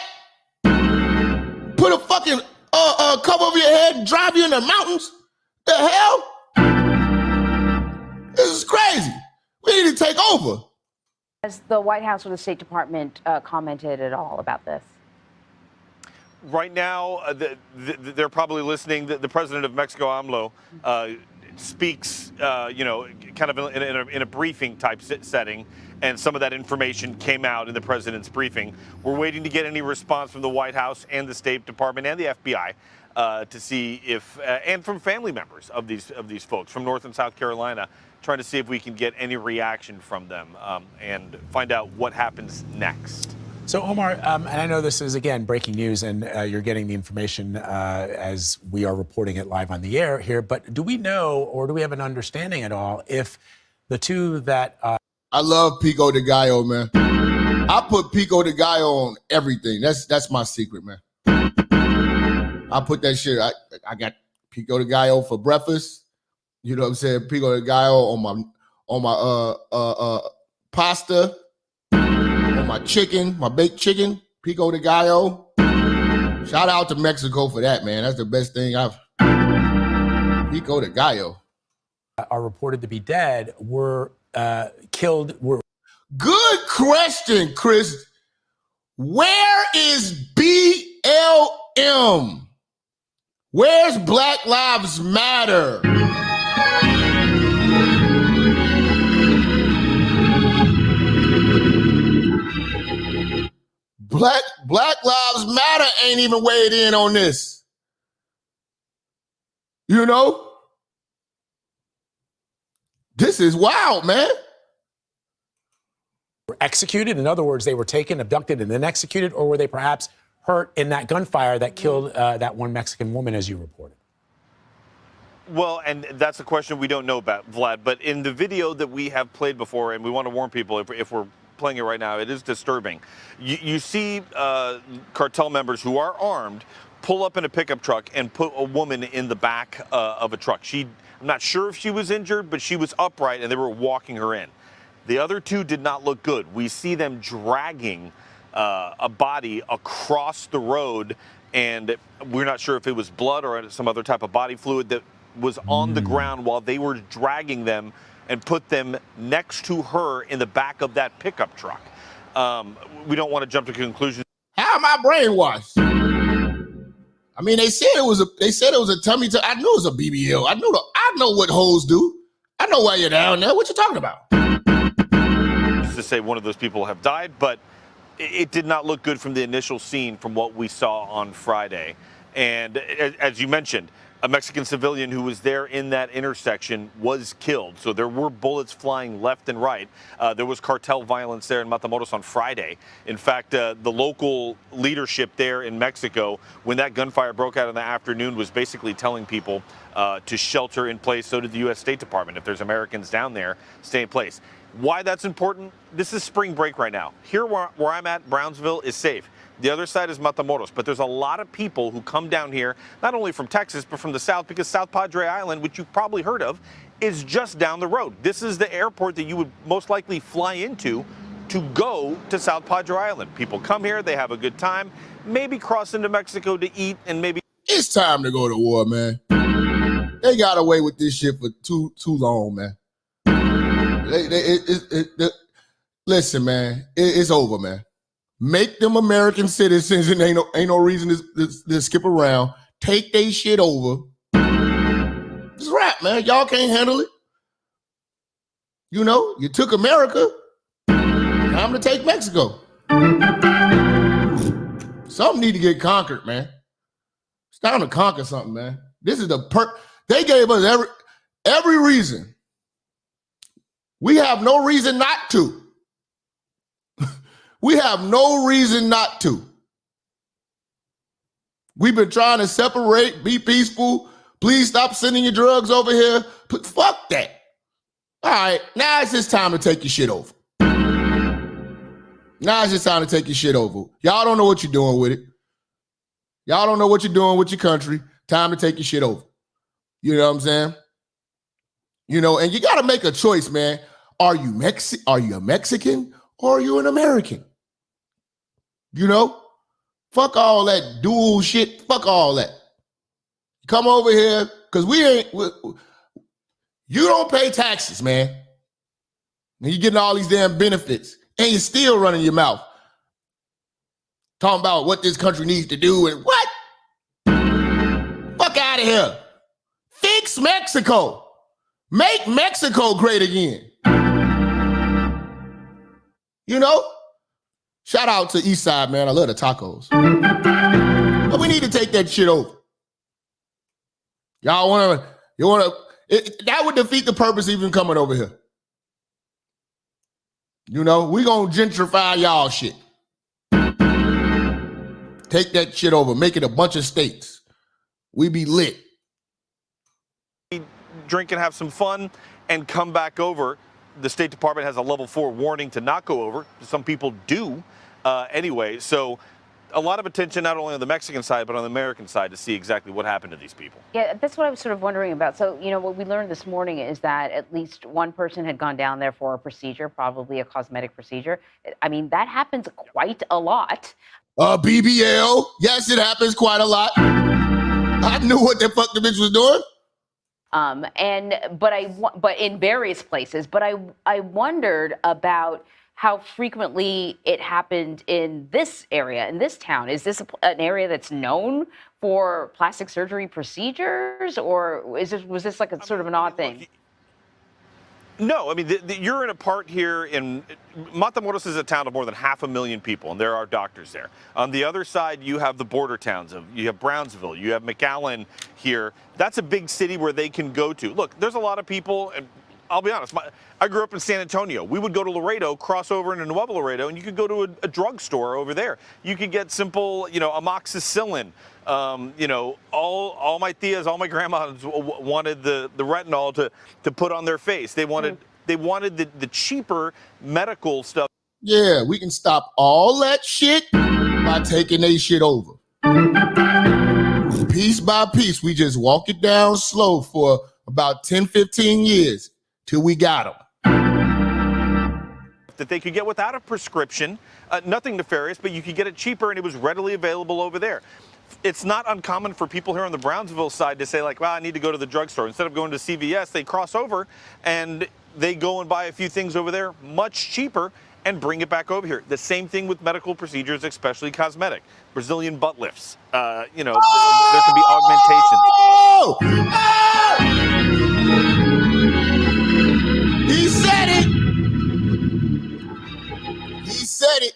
put a fucking cover over your head and drive you in the mountains. The hell? This is crazy. We need to take over. Has the White House or the State Department commented at all about this? Right now, they're probably listening. The president of Mexico, AMLO, speaks, kind of in a briefing type setting, and some of that information came out in the president's briefing. We're waiting to get any response from the White House and the State Department and the FBI to see if, and from family members of these folks from North and South Carolina, trying to see if we can get any reaction from them and find out what happens next. So, Omar, and I know this is, again, breaking news, and you're getting the information as we are reporting it live on the air here, but do we know, or do we have an understanding at all, if the two that... I love Pico de Gallo, man. I put Pico de Gallo on everything. That's my secret, man. I put that shit, I got Pico de Gallo for breakfast. You know what I'm saying? Pico de Gallo on my pasta. My chicken, my baked chicken, Pico de Gallo. Shout out to Mexico for that, man. That's the best thing Pico de Gallo. Are reported to be dead, were killed. Good question, Chris. Where is BLM? Where's Black Lives Matter? Black Lives Matter ain't even weighed in on this. You know? This is wild, man. Were executed? In other words, they were taken, abducted, and then executed, or were they perhaps hurt in that gunfire that killed that one Mexican woman, as you reported? Well, and that's a question we don't know about, Vlad, but in the video that we have played before, and we want to warn people if we're playing it right now, it is disturbing. You see cartel members who are armed pull up in a pickup truck and put a woman in the back of a truck. I'm not sure if she was injured, but she was upright and they were walking her in. The other two did not look good. We see them dragging a body across the road, and we're not sure if it was blood or some other type of body fluid that was on the ground while they were dragging them and put them next to her in the back of that pickup truck. We don't want to jump to conclusions. How am I brainwashed? I mean, they said it was a tummy tuck. I knew it was a BBL. I know what hoes do. I know why you're down there. What you talking about? Just to say one of those people have died, but it did not look good from the initial scene from what we saw on Friday. And as you mentioned, a Mexican civilian who was there in that intersection was killed. So there were bullets flying left and right. There was cartel violence there in Matamoros on Friday. In fact, the local leadership there in Mexico, when that gunfire broke out in the afternoon, was basically telling people to shelter in place. So did the U.S. State Department. If there's Americans down there, stay in place. Why that's important? This is spring break right now. Here where I'm at, Brownsville is safe. The other side is Matamoros, but there's a lot of people who come down here, not only from Texas, but from the south, because South Padre Island, which you've probably heard of, is just down the road. This is the airport that you would most likely fly into to go to South Padre Island. People come here, they have a good time, maybe cross into Mexico to eat, and maybe... It's time to go to war, man. They got away with this shit for too long, man. Listen, man, it's over, man. Make them American citizens, and ain't no reason to skip around. Take they shit over. It's a wrap, man. Y'all can't handle it. You know, you took America. Time to take Mexico. Something need to get conquered, man. It's time to conquer something, man. This is they gave us every reason. We have no reason not to. We have no reason not to. We've been trying to separate, be peaceful. Please stop sending your drugs over here. Fuck that. All right, now it's just time to take your shit over. Now it's just time to take your shit over. Y'all don't know what you're doing with it. Y'all don't know what you're doing with your country. Time to take your shit over. You know what I'm saying? You know, and you got to make a choice, man. Are you a Mexican or are you an American? You know? Fuck all that dual shit. Fuck all that. Come over here, because you don't pay taxes, man. And you're getting all these damn benefits. And you're still running your mouth. Talking about what this country needs to do and what? Fuck out of here. Fix Mexico. Make Mexico great again. You know? Shout out to Eastside, man. I love the tacos. But we need to take that shit over. Y'all that would defeat the purpose of even coming over here. You know, we gonna gentrify y'all shit. Take that shit over, make it a bunch of states. We be lit. Drink and have some fun and come back over. The State Department has a level 4 warning to not go over. Some people do anyway. So a lot of attention not only on the Mexican side, but on the American side to see exactly what happened to these people. Yeah, that's what I was sort of wondering about. So, you know, what we learned this morning is that at least one person had gone down there for a procedure, probably a cosmetic procedure. I mean, that happens quite a lot. BBL. Yes, it happens quite a lot. I knew what the fuck the bitch was doing. But in various places. But I wondered about how frequently it happened in this area, in this town. Is this an area that's known for plastic surgery procedures, or was this like a sort of an odd thing? No, I mean, you're in a part here in Matamoros is a town of more than 500,000 people, and there are doctors there. On the other side, you have the border towns. You have Brownsville, you have McAllen here. That's a big city where they can go to. Look, there's a lot of people, and I'll be honest, I grew up in San Antonio. We would go to Laredo, cross over into Nuevo Laredo, and you could go to a drugstore over there. You could get simple, you know, amoxicillin. You know, all my tias, all my grandmas wanted the retinol to put on their face. They wanted the cheaper medical stuff. Yeah, we can stop all that shit by taking they shit over. Piece by piece, we just walk it down slow for about 10, 15 years till we got them. That they could get without a prescription, nothing nefarious, but you could get it cheaper and it was readily available over there. It's not uncommon for people here on the Brownsville side to say like, well, I need to go to the drugstore. Instead of going to CVS, they cross over and they go and buy a few things over there much cheaper and bring it back over here. The same thing with medical procedures, especially cosmetic. Brazilian butt lifts. You know, there can be augmentations. He said it. He said it.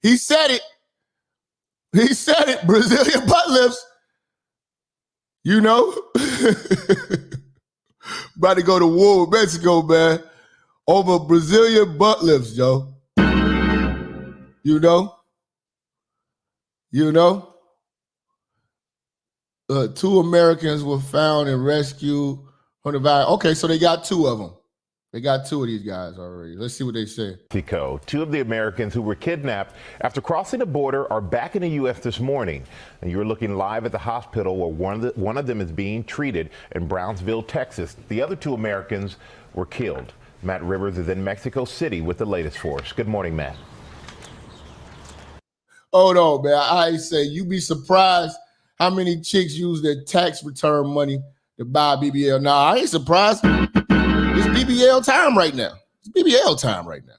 He said it. He said it. Brazilian butt lifts. You know? About to go to war with Mexico, man. Over Brazilian butt lifts, yo. You know? You know? 2 Americans were found and rescued from the virus. Okay, so they got 2 of them. They got 2 of these guys already. Let's see what they say. Mexico. 2 of the Americans who were kidnapped after crossing the border are back in the U.S. this morning. And you're looking live at the hospital where one of them is being treated in Brownsville, Texas. The other 2 Americans were killed. Matt Rivers is in Mexico City with the latest for us. Good morning, Matt. Hold on, man. I say you be surprised how many chicks use their tax return money to buy BBL. Nah, I ain't surprised. It's BBL time right now. It's BBL time right now.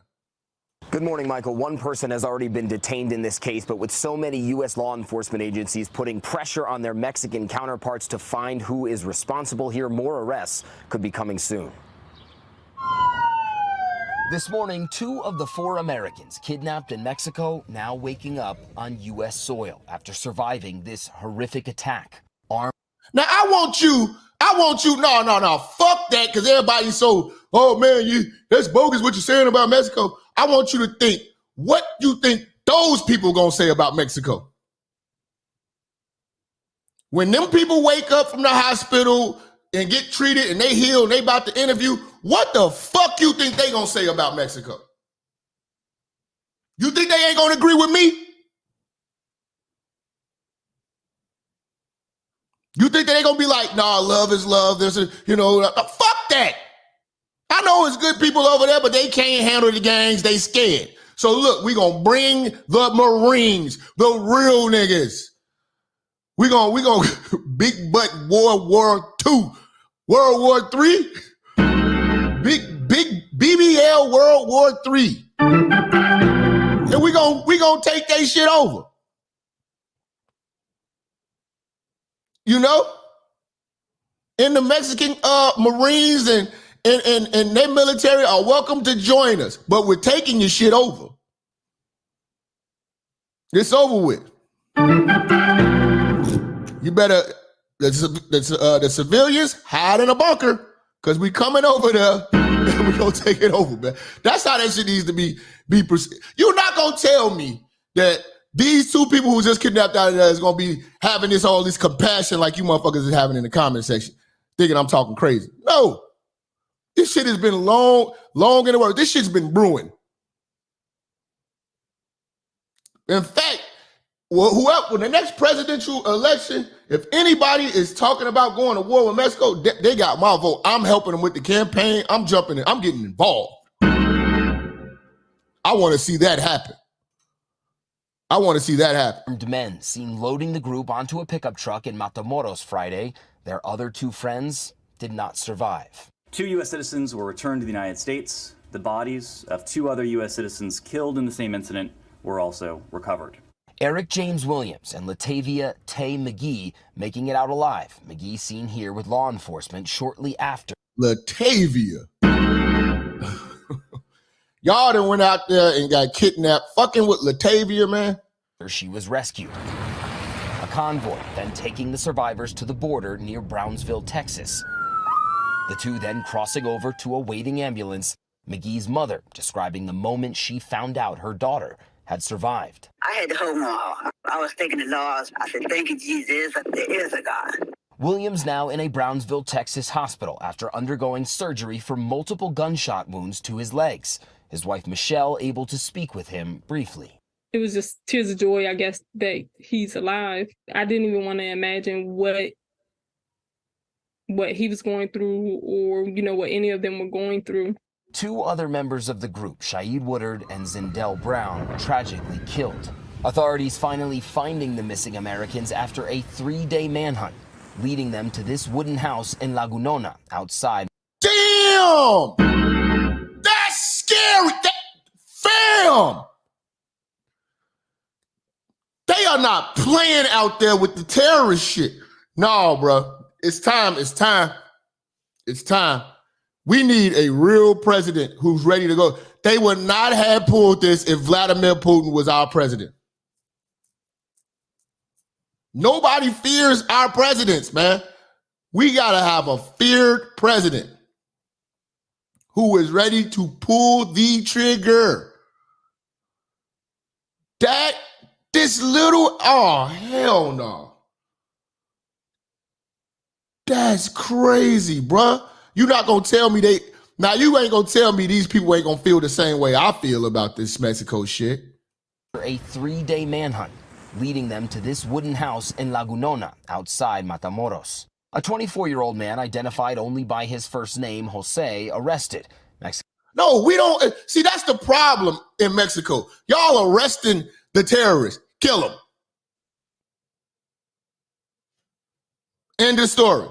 Good morning, Michael. One person has already been detained in this case, but with so many U.S. law enforcement agencies putting pressure on their Mexican counterparts to find who is responsible here, more arrests could be coming soon. This morning, 2 of the 4 Americans kidnapped in Mexico now waking up on U.S. soil after surviving this horrific attack. Now, I want you, no, fuck that, because everybody's so, oh man, that's bogus what you're saying about Mexico. I want you to think, what you think those people gonna say about Mexico? When them people wake up from the hospital and get treated and they heal and they about to interview, what the fuck you think they gonna say about Mexico? You think they ain't gonna agree with me? You think that they gonna be like, nah, love is love. There's a, you know, fuck that. I know it's good people over there, but they can't handle the gangs. They scared. So look, we gonna bring the Marines, the real niggas. We gonna big butt World War II, World War III, BBL World War III. And we gonna take that shit over. You know? And the Mexican Marines and their military are welcome to join us, but we're taking your shit over. It's over with. You better, the civilians hide in a bunker, because we coming over there and we're going to take it over, man. That's how that shit needs to be perceived. You're not going to tell me that these two people who just kidnapped out of there is going to be having all this compassion like you motherfuckers is having in the comment section, thinking I'm talking crazy. No. This shit has been long in the works. This shit's been brewing. In fact, whoever, when the next presidential election, if anybody is talking about going to war with Mexico, they got my vote. I'm helping them with the campaign. I'm jumping in. I'm getting involved. I want to see that happen. Armed men seen loading the group onto a pickup truck in Matamoros Friday. Their other two friends did not survive. 2 U.S. citizens were returned to the United States. The bodies of 2 other U.S. citizens killed in the same incident were also recovered. Eric James Williams and Latavia Tay McGee making it out alive. McGee seen here with law enforcement shortly after. Latavia. Y'all done went out there and got kidnapped fucking with Latavia, man. She was rescued. A convoy then taking the survivors to the border near Brownsville, Texas. The two then crossing over to a waiting ambulance. McGee's mother describing the moment she found out her daughter had survived. I had to hold my heart. I was thanking the Lord. I said, thank you, Jesus. There is a God. Williams now in a Brownsville, Texas hospital after undergoing surgery for multiple gunshot wounds to his legs. His wife, Michelle, able to speak with him briefly. It was just tears of joy, I guess, that he's alive. I didn't even want to imagine what he was going through or, what any of them were going through. 2 other members of the group, Shaid Woodard and Zindell Brown, tragically killed. Authorities finally finding the missing Americans after a 3-day manhunt, leading them to this wooden house in Lagunona outside. Damn! That's scary! Fam! They are not playing out there with the terrorist shit. No, bro. It's time. We need a real president who's ready to go. They would not have pulled this if Vladimir Putin was our president. Nobody fears our presidents, man. We got to have a feared president who is ready to pull the trigger. Oh, hell no. That's crazy, bruh. You're not going to tell me you ain't going to tell me these people ain't going to feel the same way I feel about this Mexico shit. A 3-day manhunt, leading them to this wooden house in Lagunona outside Matamoros. A 24-year-old man identified only by his first name, Jose, arrested. No, we don't. See, that's the problem in Mexico. Y'all arresting the terrorists. Kill them. End of story.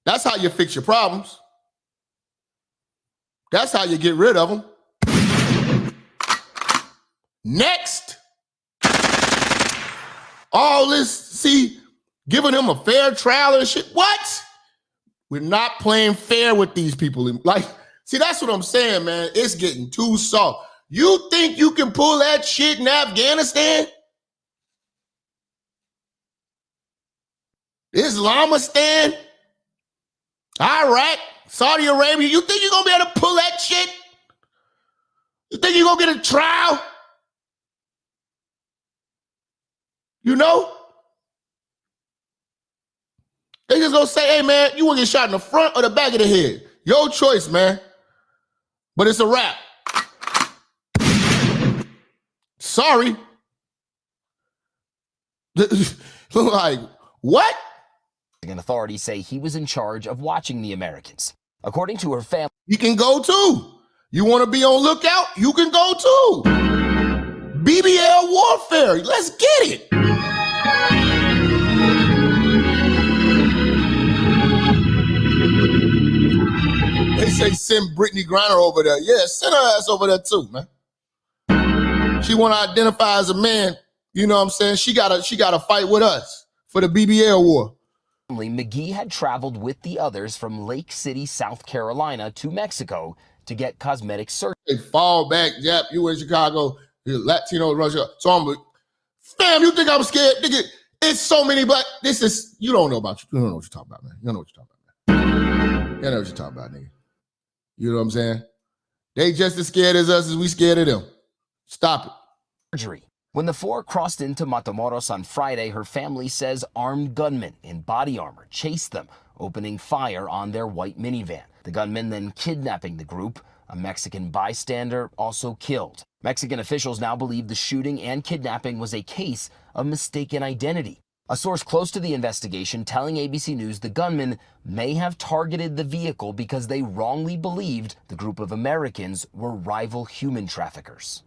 That's how you fix your problems. That's how you get rid of them. Next. All this, giving them a fair trial and shit. What? We're not playing fair with these people. That's what I'm saying, man. It's getting too soft. You think you can pull that shit in Afghanistan? Islamistan? Iraq? Saudi Arabia? You think you're going to be able to pull that shit? You think you're going to get a trial? They just going to say, hey, man, you want to get shot in the front or the back of the head? Your choice, man. But it's a wrap. Sorry. What? Authorities say he was in charge of watching the Americans. According to her family, you can go too. You want to be on lookout? You can go too. BBL warfare. Let's get it. They say send Brittany Griner over there. Yeah, send her ass over there too, man. She want to identify as a man. You know what I'm saying? She gotta fight with us for the BBL war. McGee had traveled with the others from Lake City, South Carolina to Mexico to get cosmetic surgery. They fall back, Jap. You in Chicago, you're Latino, Russia. So I'm, fam, you think I'm scared? Nigga, it's so many black. You don't know what you're talking about, man. You don't know what you're talking about, man. You know what you're talking about, nigga. You know what I'm saying? They just as scared as us as we scared of them. Stop it. Surgery. When the four crossed into Matamoros on Friday, her family says armed gunmen in body armor chased them, opening fire on their white minivan. The gunmen then kidnapping the group. A Mexican bystander also killed. Mexican officials now believe the shooting and kidnapping was a case of mistaken identity. A source close to the investigation telling ABC News the gunmen may have targeted the vehicle because they wrongly believed the group of Americans were rival human traffickers.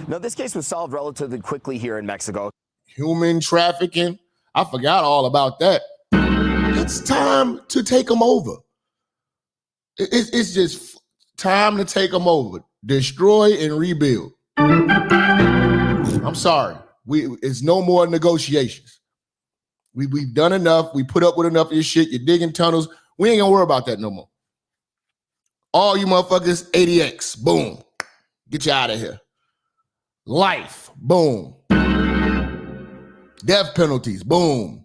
Now, this case was solved relatively quickly here in Mexico. Human trafficking. I forgot all about that. It's time to take them over. It's just time to take them over. Destroy and rebuild. I'm sorry. It's no more negotiations. We've done enough. We put up with enough of your shit. You're digging tunnels. We ain't gonna worry about that no more. All you motherfuckers, ADX. Boom. Get you out of here. Life, boom. Death penalties, boom.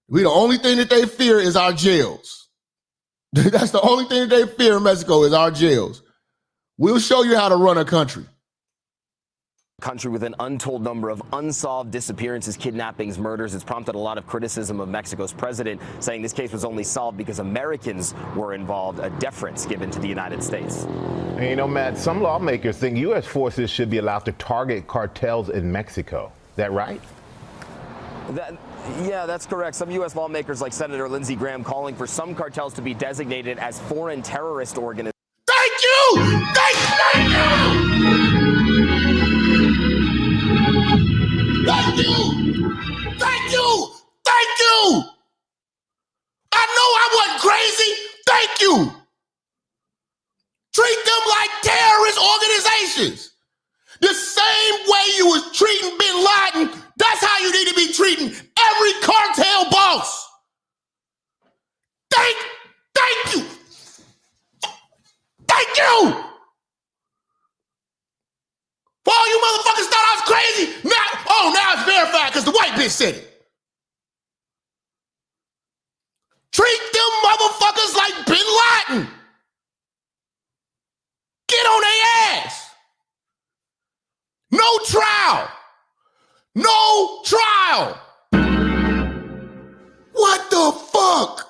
The only thing that they fear is our jails. That's the only thing that they fear in Mexico is our jails. We'll show you how to run a country. Country with an untold number of unsolved disappearances, kidnappings, murders. It's prompted a lot of criticism of Mexico's president, saying this case was only solved because Americans were involved, a deference given to the United States. And you know, Matt, some lawmakers think U.S. forces should be allowed to target cartels in Mexico. Is that right? Yeah, that's correct. Some U.S. lawmakers like Senator Lindsey Graham calling for some cartels to be designated as foreign terrorist organizations. Thank you! Thank you! Thank you! Thank you! Thank you! I know I wasn't crazy. Thank you! Treat them like terrorist organizations. The same way you was treating Bin Laden, that's how you need to be treating every cartel boss. Thank you! Thank you! For all you motherfuckers thought I was crazy, now it's verified because the white bitch said it. Treat them motherfuckers like Bin Laden. Get on their ass. No trial. No trial. What the fuck?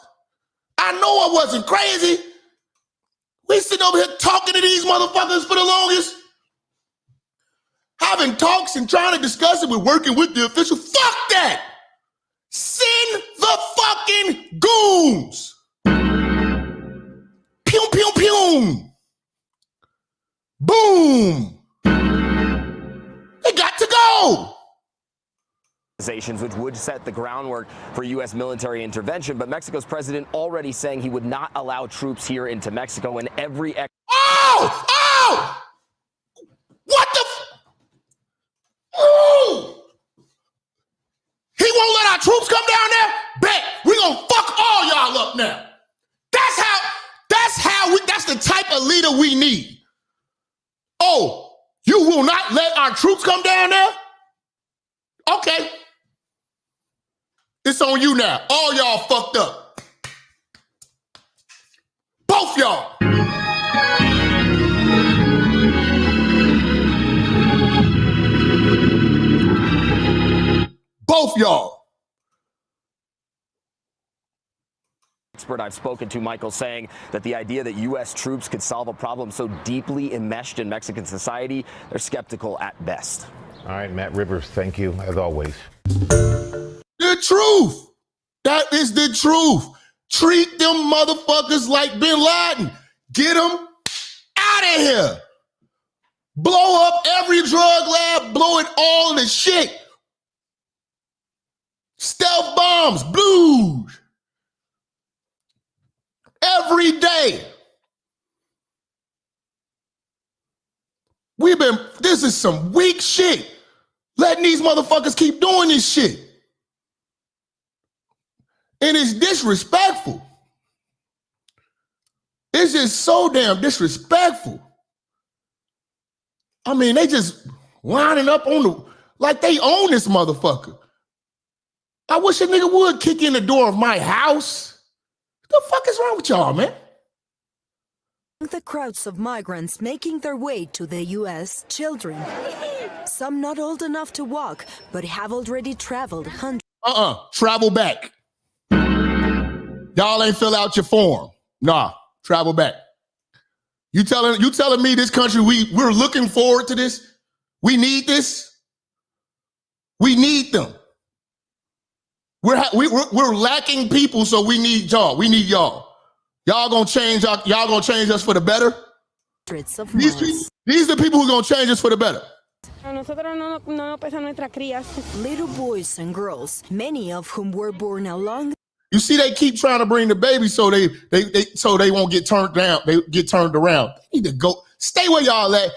I know I wasn't crazy. We sitting over here talking to these motherfuckers for the longest. Having talks and trying to discuss it with working with the official. Fuck that. Send the fucking goons. Pew, pew, pew. Boom. They got to go. Which would set the groundwork for U.S. military intervention, but Mexico's president already saying he would not allow troops here into Mexico and every... Oh! What the... Oh! He won't let our troops come down there? Bet. We're going to fuck all y'all up now. That's the type of leader we need. Oh, you will not let our troops come down there? Okay. It's on you now. All y'all fucked up. Both y'all. Both y'all. Expert I've spoken to, Michael, saying that the idea that U.S. troops could solve a problem so deeply enmeshed in Mexican society, they're skeptical at best. All right, Matt Rivers, thank you, as always. The truth. That is the truth. Treat them motherfuckers like Bin Laden. Get them out of here. Blow up every drug lab. Blow it all to shit. Stealth bombs. Blues. day. This is some weak shit. Letting these motherfuckers keep doing this shit. And it's disrespectful. It's just so damn disrespectful. I mean, they just lining up on the, like they own this motherfucker. I wish a nigga would kick in the door of my house. What the fuck is wrong with y'all, man? The crowds of migrants making their way to the U.S., children. Some not old enough to walk, but have already traveled hundreds. Travel back. Y'all ain't fill out your form. Nah, travel back. You telling me this country, we're looking forward to this? We need this? We need them. We're lacking people, so we need y'all. We need y'all. Y'all gonna change us for the better? These are the people who gonna change us for the better. Little boys and girls, many of whom were born along. You see, they keep trying to bring the baby so they won't get turned down. They get turned around. They need to go. Stay where y'all at.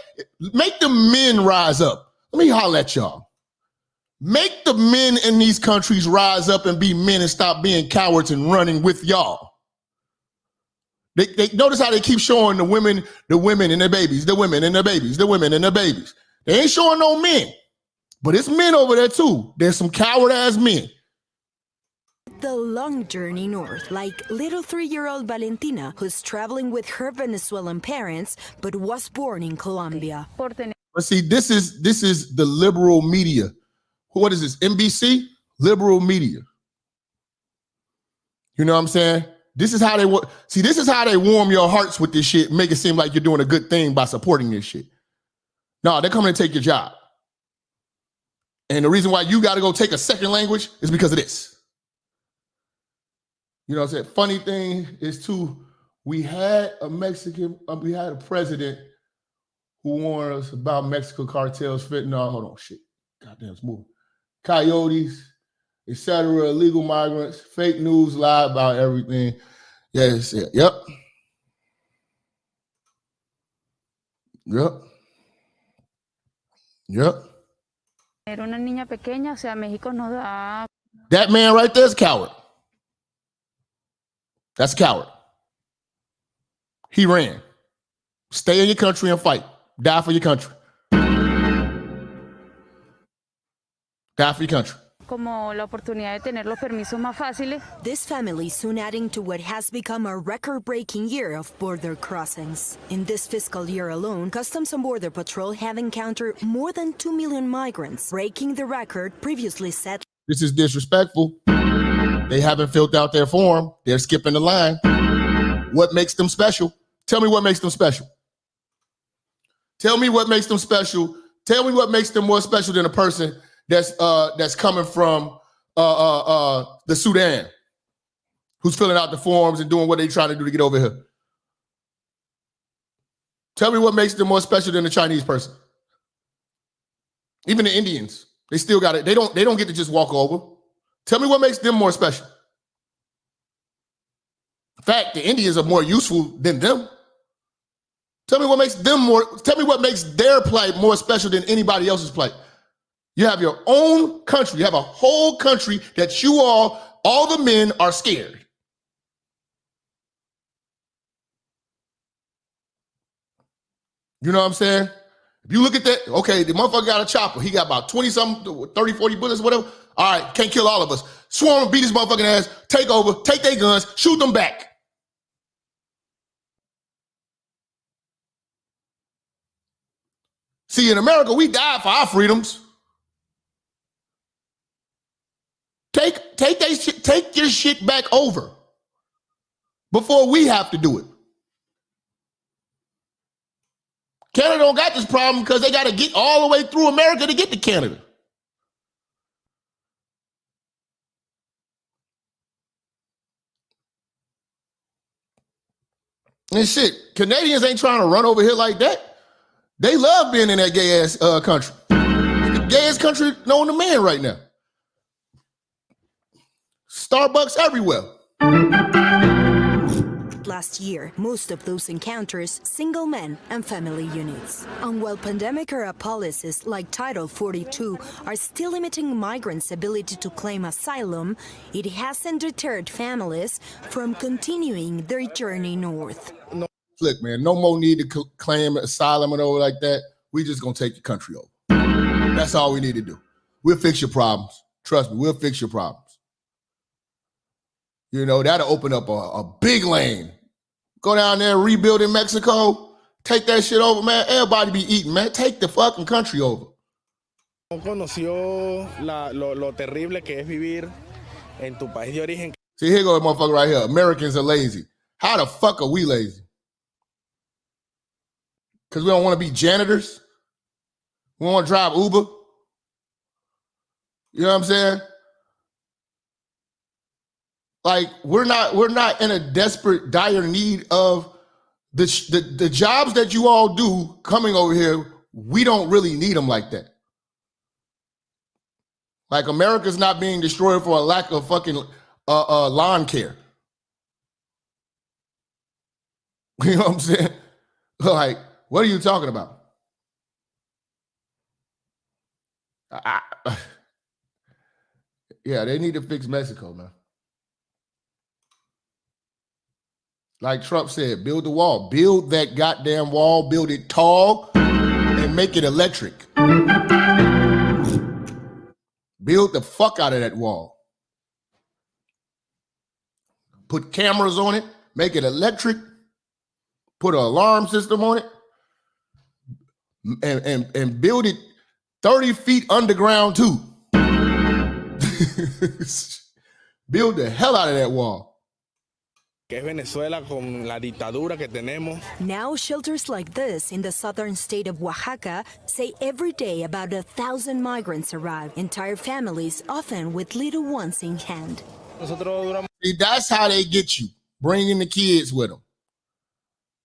Make the men rise up. Let me holler at y'all. Make the men in these countries rise up and be men and stop being cowards and running with y'all. They notice how they keep showing the women and their babies, the women and their babies, the women and their babies. They ain't showing no men, but it's men over there too. There's some coward ass men. The long journey north, like little 3-year-old Valentina, who's traveling with her Venezuelan parents, but was born in Colombia. But see, this is the liberal media. What is this? NBC? Liberal media. You know what I'm saying? This is how they warm your hearts with this shit, make it seem like you're doing a good thing by supporting this shit. No, they're coming to take your job. And the reason why you got to go take a second language is because of this. You know what I'm saying? Funny thing is too, we had a president who warned us about Mexico cartels, fentanyl. Hold on, shit. Goddamn, it's moving. Coyotes, etc., illegal migrants, fake news, lie about everything. Yes, yeah, yep. Era una niña pequeña, o sea, México nos da. That man right there is a coward. That's a coward. He ran. Stay in your country and fight. Die for your country. Die for your country. Como la oportunidad de tener los permisos más fáciles. This family soon adding to what has become a record-breaking year of border crossings. In this fiscal year alone, Customs and Border Patrol have encountered more than 2 million migrants, breaking the record previously set. This is disrespectful. They haven't filled out their form. They're skipping the line. What makes them special? Tell me what makes them special. Tell me what makes them special. Tell me what makes them more special than a person that's coming from the Sudan, who's filling out the forms and doing what they trying to do to get over here. Tell me what makes them more special than a Chinese person. Even the Indians, they still got it. They don't get to just walk over. Tell me what makes them more special. In fact, the Indians are more useful than them. Tell me what makes their plight more special than anybody else's plight. You have your own country. You have a whole country that you all the men are scared. You know what I'm saying? If you look at that, okay, the motherfucker got a chopper. He got about 20-something, 30, 40 bullets, whatever. All right, can't kill all of us. Swarm, beat his motherfucking ass, take over, take their guns, shoot them back. See, in America, we died for our freedoms. Take your shit back over before we have to do it. Canada don't got this problem because they got to get all the way through America to get to Canada. And shit, Canadians ain't trying to run over here like that. They love being in that gay ass country. It's the gayest country known to man right now. Starbucks everywhere. last year. Most of those encounters, single men and family units. And while pandemic-era policies like Title 42 are still limiting migrants' ability to claim asylum, it hasn't deterred families from continuing their journey north. Look, man, no more need to claim asylum and over like that. We just gonna take the country over. That's all we need to do. We'll fix your problems. Trust me, we'll fix your problems. You know, that'll open up a big lane. Go down there, rebuild in Mexico, take that shit over, man. Everybody be eating, man. Take the fucking country over. Conoció lo terrible que es vivir en tu país de origen. See, here go a motherfucker right here. Americans are lazy. How the fuck are we lazy? Because we don't want to be janitors? We want to drive Uber? You know what I'm saying? Like, we're not in a desperate, dire need of the jobs that you all do coming over here. We don't really need them like that. Like, America's not being destroyed for a lack of fucking lawn care. You know what I'm saying? Like, what are you talking about? Yeah, they need to fix Mexico, man. Like Trump said, build the wall. Build that goddamn wall. Build it tall and make it electric. Build the fuck out of that wall. Put cameras on it. Make it electric. Put an alarm system on it. And build it 30 feet underground too. Build the hell out of that wall. Que es Venezuela con la dictadura que tenemos. Now, shelters like this in the southern state of Oaxaca say every day about 1,000 migrants arrive, entire families, often with little ones in hand. See, that's how they get you, bringing the kids with them.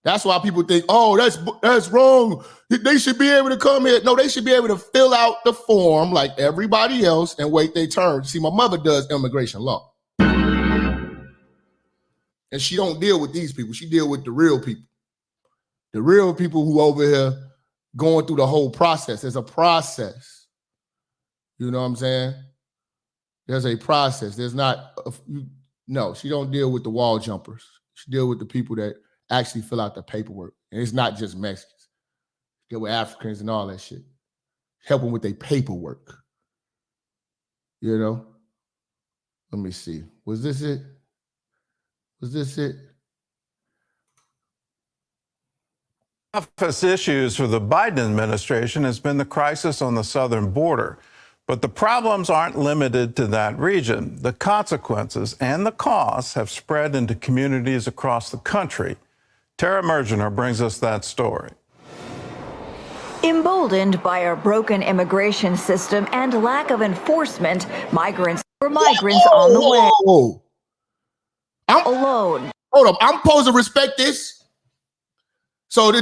That's why people think, oh, that's wrong. They should be able to come here. No, they should be able to fill out the form like everybody else and wait their turn. See, my mother does immigration law. And she don't deal with these people. She deal with the real people. The real people who over here going through the whole process. There's a process. You know what I'm saying? There's a process. There's not, no, she don't deal with the wall jumpers. She deal with the people that actually fill out the paperwork. And it's not just Mexicans. She deal with Africans and all that shit. Help them with their paperwork. You know? Let me see. Was this it? Was this it? Toughest issues for the Biden administration has been the crisis on the southern border. But the problems aren't limited to that region. The consequences and the costs have spread into communities across the country. Tara Mergener brings us that story. Emboldened by our broken immigration system and lack of enforcement, migrants on the way. Alone. Hold up, I'm supposed to respect this. So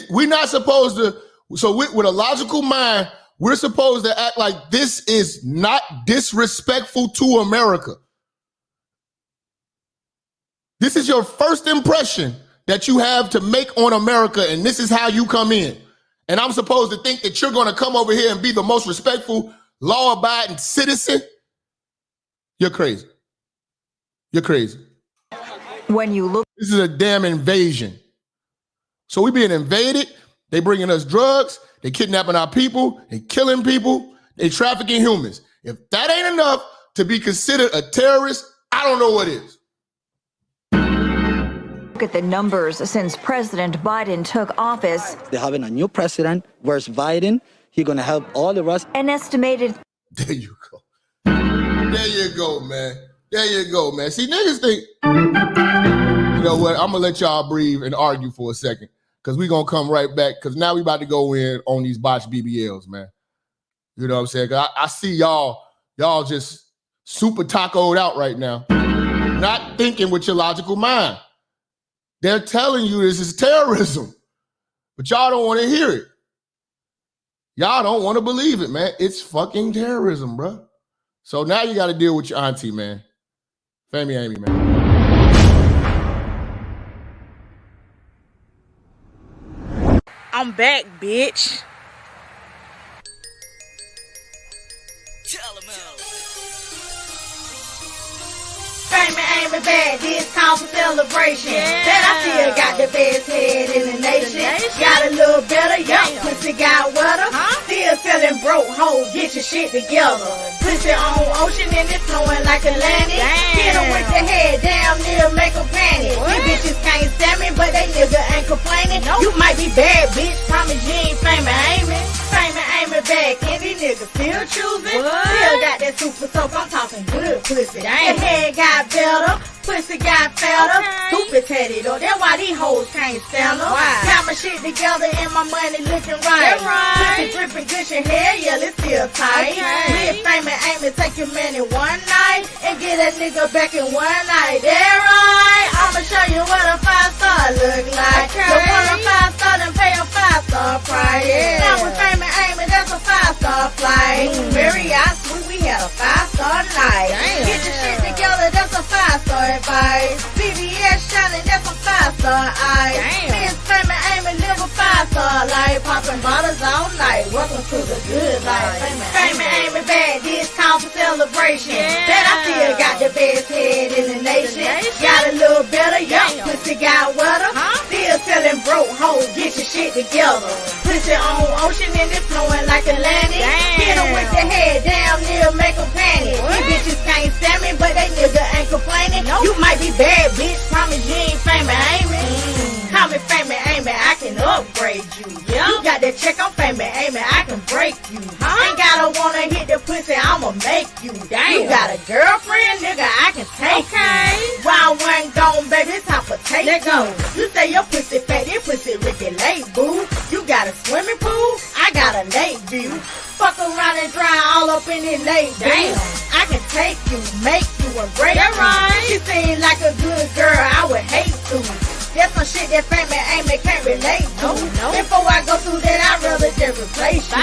we're not supposed to, so with a logical mind, we're supposed to act like this is not disrespectful to America. This is your first impression that you have to make on America, and this is how you come in. And I'm supposed to think that you're going to come over here and be the most respectful, law-abiding citizen? You're crazy. You're crazy. When you look, this is a damn invasion. So we being invaded. They bringing us drugs. They kidnapping our people. They killing people. They trafficking humans. If that ain't enough to be considered a terrorist, I don't know what is. Look at the numbers since President Biden took office. They're having a new president versus Biden. He's going to help all of us. An estimated. There you go. There you go, man. There you go, man. See, niggas think, you know what? I'm going to let y'all breathe and argue for a second because we're going to come right back because now we about to go in on these botched BBLs, man. You know what I'm saying? I see y'all just super tacoed out right now, not thinking with your logical mind. They're telling you this is terrorism, but y'all don't want to hear it. Y'all don't want to believe it, man. It's fucking terrorism, bro. So now you got to deal with your auntie, man. Family Amy, man. I'm back, bitch. Fame and aim and bad, this call for celebration. Bet I still got the best head in the nation. Got a little better, young pussy got wetter. Still selling broke hoes, get your shit together. Pussy on ocean and it's flowing like Atlantic. Hit 'em with the head down, near make 'em panic. These bitches can't stand me, but they nigga ain't complaining. You might be bad, bitch, promise you ain't fame and aiming. Fame and aiming back, and these niggas still choosing. Still got that super soap, I'm talking good pussy. The head got better, pussy got fatter. Stupid tatted though, that's why these hoes can't stand them. Got my shit together and my money looking right. Pussy dripping, cushion hair, yeah, it's still tight. Live fame and aim and take your money one night and get a nigga back in one night. That right? I'ma show you what a 5-star look like. You want a 5-star, then pay a 5-star price. Now with fame and aiming, that's a 5-star flight. Marriott Suite, we had a 5-star night. Get your shit together, that's a 5-star advice. BBL shining, that's a 5-star ice. Miss fame and aiming, live a 5-star life. Popping bottles all night, welcome to the good life. Fame and aiming bad, this call for celebration. Bet I still got the best head in the nation. Got a little better, young pussy got wetter. Still selling broke hoes, get your shit together. Pussy on ocean and it's flowing like Atlantic. Hit 'em with the head down, near make 'em panic. These bitches can't stand me, but they nigga ain't complaining. You might be bad, bitch, promise you ain't fame and aiming. Call me fame and aiming, I can upgrade you. You got that check, I'm fame and aiming, I can break you. Ain't gotta wanna hit the pussy, I'ma make you. You got a girlfriend, nigga, I can take you. Round one gone, baby, it's time for take Let go. You say your pussy fat, this pussy regulate, boo. You got a swimming pool, I got a lake view. Fuck around and dry all up in it late, damn. I can take you, make you, and break you. She seem like a good girl, I would hate to. That's some shit that fame and aiming can't relate to. Before I go through that, I'd rather just replace you.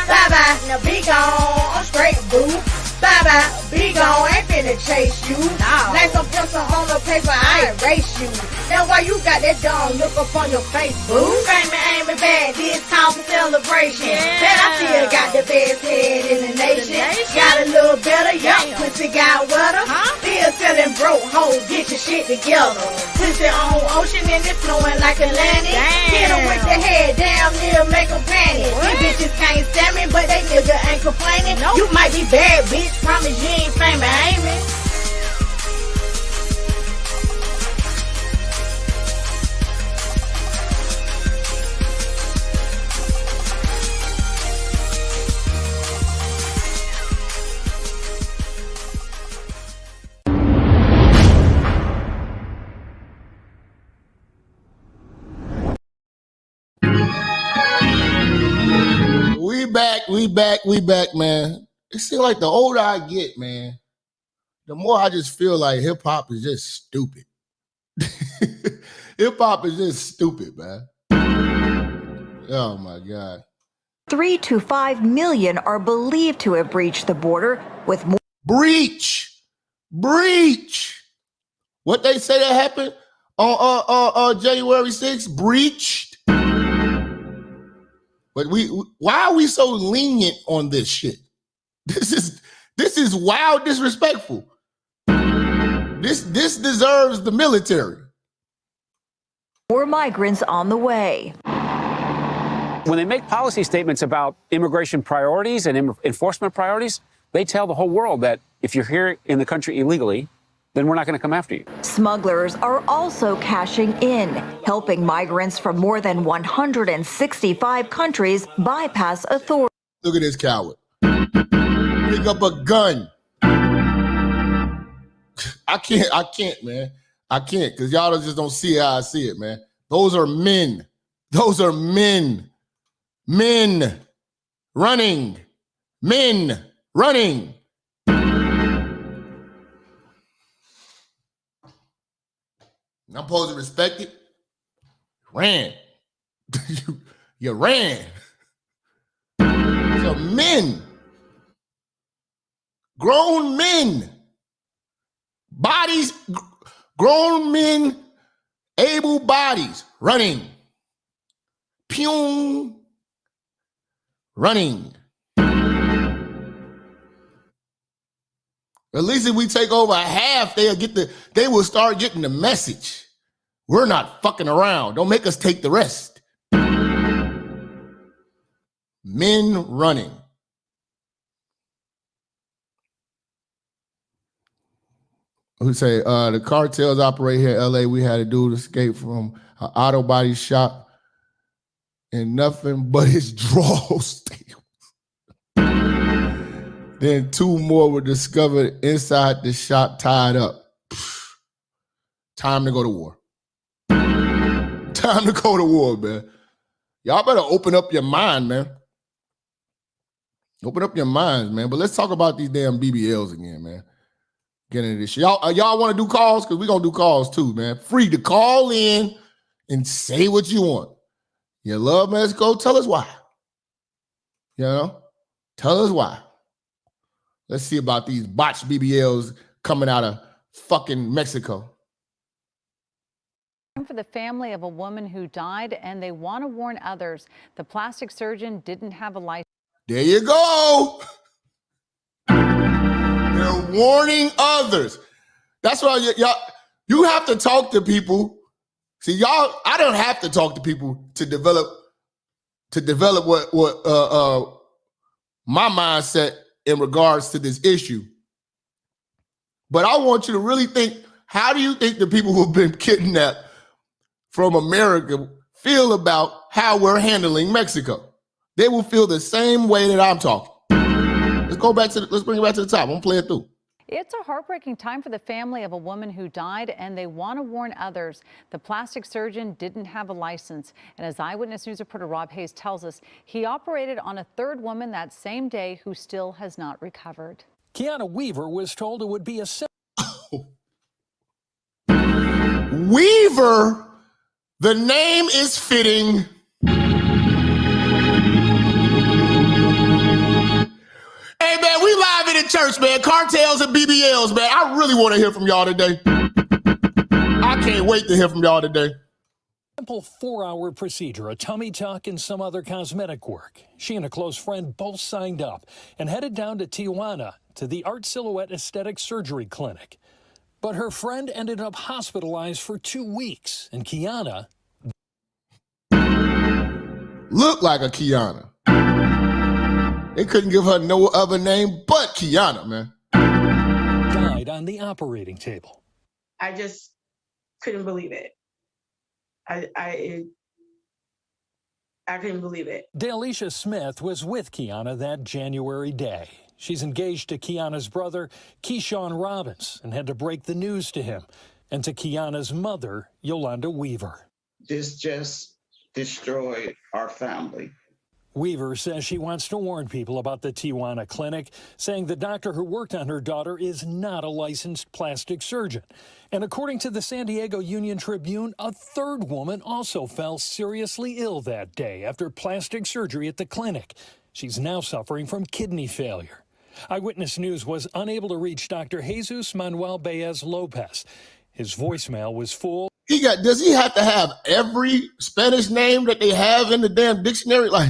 Bye-bye, now be gone, I'm straight, boo. Bye-bye, be gone, ain't finna chase you. Like some pencil on the paper, I erase you. That's why you got that dumb look up on your face, boo. Fame and aiming bad, this call for celebration. Bet I still got the best head in the nation. Got a little better, young pussy got wetter. Still selling broke hoes, get your shit together. Pussy on ocean and it's flowing like Atlantic. Hit 'em with the head down, near make 'em panic. These bitches can't stand me, but they nigga ain't complaining. You might be bad, bitch, promise you ain't fame and aiming. We back, man. It seems like the older I get, man, the more I just feel like hip hop is just stupid. Hip hop is just stupid, man. Oh my God. 3 to 5 million are believed to have breached the border, with more. Breach. What they say that happened on January 6th? Breached. But why are we so lenient on this shit? This is wild disrespectful. This deserves the military. More migrants on the way. When they make policy statements about immigration priorities and enforcement priorities, they tell the whole world that if you're here in the country illegally, then we're not going to come after you. Smugglers are also cashing in, helping migrants from more than 165 countries bypass authorities. Look at this coward. Pick up a gun. I can't, man. I can't, because y'all just don't see how I see it, man. Those are men. Men running. I'm supposed to respect it. Ran. You ran. So men. Grown men. Bodies. Grown men. Able bodies. Running. Pew. Running. At least if we take over half, they will start getting the message. We're not fucking around. Don't make us take the rest. Men running. Who say the cartels operate here in LA? We had a dude escape from an auto body shop and nothing but his drawers. Then 2 more were discovered inside the shop tied up. Time to go to war. Time to go to war, man. Y'all better open up your mind, man. Open up your minds, man. But let's talk about these damn BBLs again, man. Get into this shit. Y'all want to do calls? Because we're going to do calls too, man. Free to call in and say what you want. You love Mexico? Tell us why. You know? Tell us why. Let's see about these botched BBLs coming out of fucking Mexico. For the family of a woman who died, and they want to warn others. The plastic surgeon didn't have a license. There you go. They're warning others. That's why you have to talk to people. See, I don't have to talk to people to develop what my mindset in regards to this issue. But I want you to really think, how do you think the people who have been kidnapped from America feel about how we're handling Mexico? They will feel the same way that I'm talking. Let's bring it back to the top. I'm gonna play it through. It's a heartbreaking time for the family of a woman who died, and they want to warn others. The plastic surgeon didn't have a license. And as Eyewitness News reporter Rob Hayes tells us, he operated on a 3rd woman that same day who still has not recovered. Kiana Weaver was told it would be a Weaver, the name is fitting. Hey, man, we live in the church, man. Cartels and BBLs, man. I really want to hear from y'all today. I can't wait to hear from y'all today. simple 4-hour procedure, a tummy tuck and some other cosmetic work. She and a close friend both signed up and headed down to Tijuana to the Art Silhouette Aesthetic Surgery Clinic. But her friend ended up hospitalized for 2 weeks, and Kiana looked like a Kiana. They couldn't give her no other name but Kiana, man. died on the operating table. I just couldn't believe it. I couldn't believe it. Dalisha Smith was with Kiana that January day. She's engaged to Kiana's brother, Keyshawn Robbins, and had to break the news to him and to Kiana's mother, Yolanda Weaver. This just destroyed our family. Weaver says she wants to warn people about the Tijuana clinic, saying the doctor who worked on her daughter is not a licensed plastic surgeon. And according to the San Diego Union Tribune, a third woman also fell seriously ill that day after plastic surgery at the clinic. She's now suffering from kidney failure. Eyewitness News was unable to reach Dr. Jesus Manuel Baez Lopez. His voicemail was full. Does he have to have every Spanish name that they have in the damn dictionary? Like,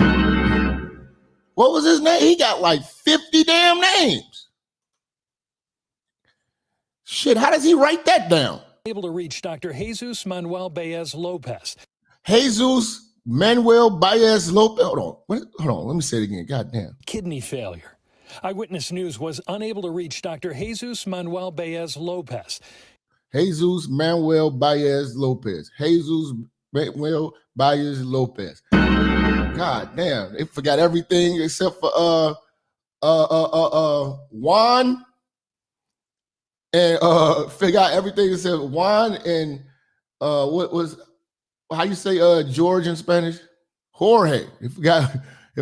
what was his name? He got like 50 damn names. Shit, how does he write that down? Able to reach Dr. Jesus Manuel Baez Lopez. Jesus Manuel Baez Lopez. Hold on. Let me say it again. God damn. Kidney failure. Eyewitness News was unable to reach Dr. Jesus Manuel Baez Lopez. Jesus Manuel Baez Lopez. Jesus Manuel Baez Lopez. God damn, they forgot everything except for Juan, and forgot everything except Juan and what was, how you say George in Spanish? Jorge. They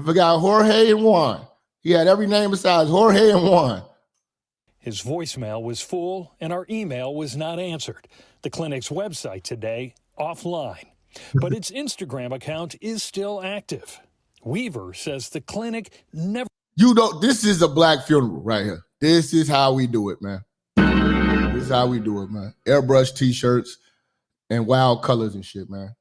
forgot Jorge and Juan. He had every name besides Jorge and Juan. His voicemail was full and our email was not answered. The clinic's website today offline, but its Instagram account is still active. Weaver says the clinic never. This is a black funeral right here. This is how we do it, man. This is how we do it, man. Airbrush t-shirts and wild colors and shit, man.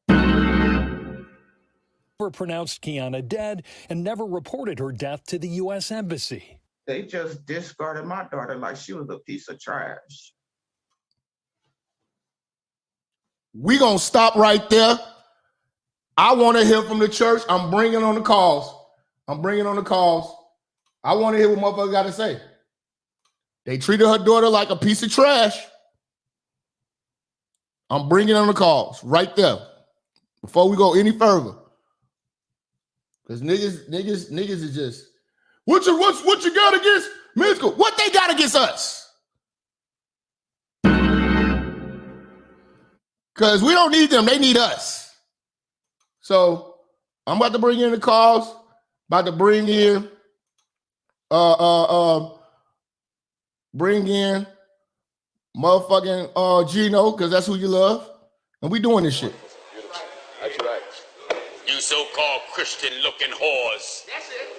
Never pronounced Kiana dead and never reported her death to the U.S. Embassy. They just discarded my daughter like she was a piece of trash. We gonna stop right there. I want to hear from the church. I'm bringing on the calls. I want to hear what motherfuckers got to say. They treated her daughter like a piece of trash. I'm bringing on the calls right there before we go any further. Because niggas is just what you got against Mexico? What they got against us? Because we don't need them, they need us. So I'm about to bring in the calls. About to bring in motherfucking Gino, because that's who you love. And we doing this shit. That's right. You so-called Christian-looking whores. That's it.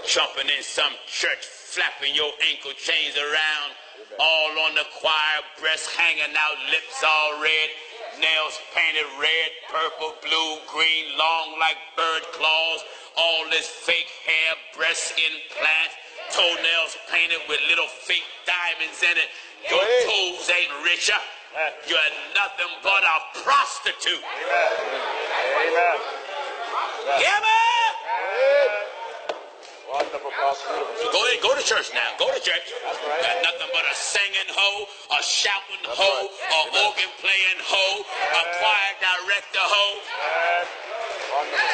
Jumping in some church, flapping your ankle chains around, all on the choir, breasts hanging out, lips all red, nails painted red, purple, blue, green, long like bird claws, all this fake hair, breast implants, toenails painted with little fake diamonds in it. Your toes ain't richer. You're nothing but a prostitute. Amen. Yeah, man. Wonderful prostitute. Go to church now. Go to church. Got nothing but a singing hoe, a shouting hoe, a organ playing hoe, a choir director hoe.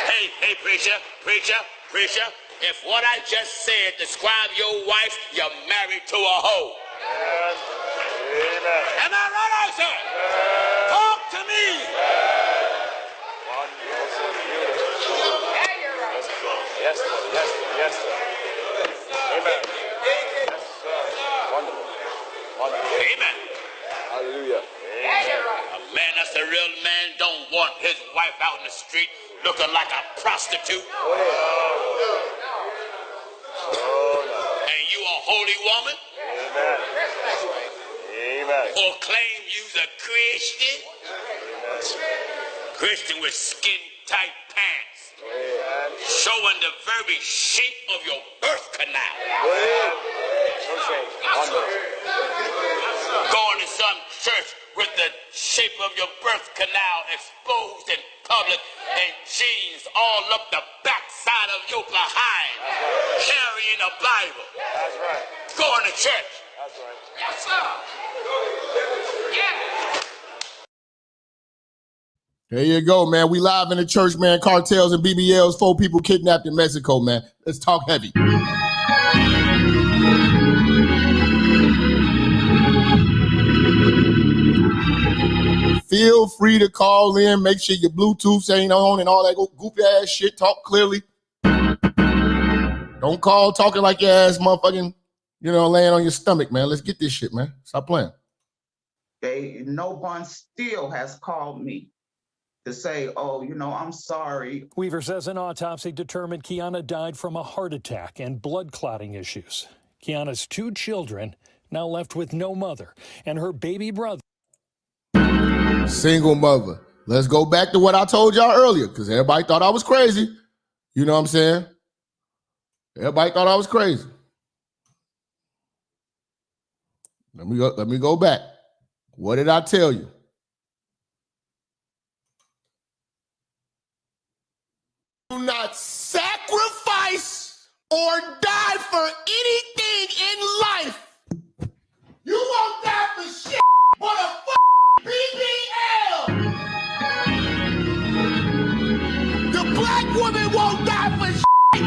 Hey, preacher. If what I just said describe your wife, you're married to a hoe. Amen. Am I right, sir? Talk to me. Yes, sir. Amen. Yes, sir. Wonderful. Amen. Hallelujah. A man that's a real man don't want his wife out in the street looking like a prostitute. And you a holy woman? Amen. Or claim you's a Christian? Christian with skin-tight pants. Showing the very shape of your birth canal. Going to some church with the shape of your birth canal exposed in public and jeans all up the backside of your behind. Carrying a Bible. That's right. Going to church. That's right. Yes, sir. Yeah. There you go, man. We live in the church, man. Cartels and BBLs, 4 people kidnapped in Mexico, man. Let's talk heavy. Feel free to call in. Make sure your Bluetooth ain't on and all that goofy ass shit. Talk clearly. Don't call talking like your ass motherfucking, laying on your stomach, man. Let's get this shit, man. Stop playing. No one still has called me to say, I'm sorry. Weaver says an autopsy determined Kiana died from a heart attack and blood clotting issues. Kiana's 2 children now left with no mother, and her baby brother. Single mother. Let's go back to what I told y'all earlier, because everybody thought I was crazy. You know what I'm saying? Everybody thought I was crazy. Let me go back. What did I tell you? Do not sacrifice or die for anything in life. You won't die for shit but a BBL. The black woman won't die for shit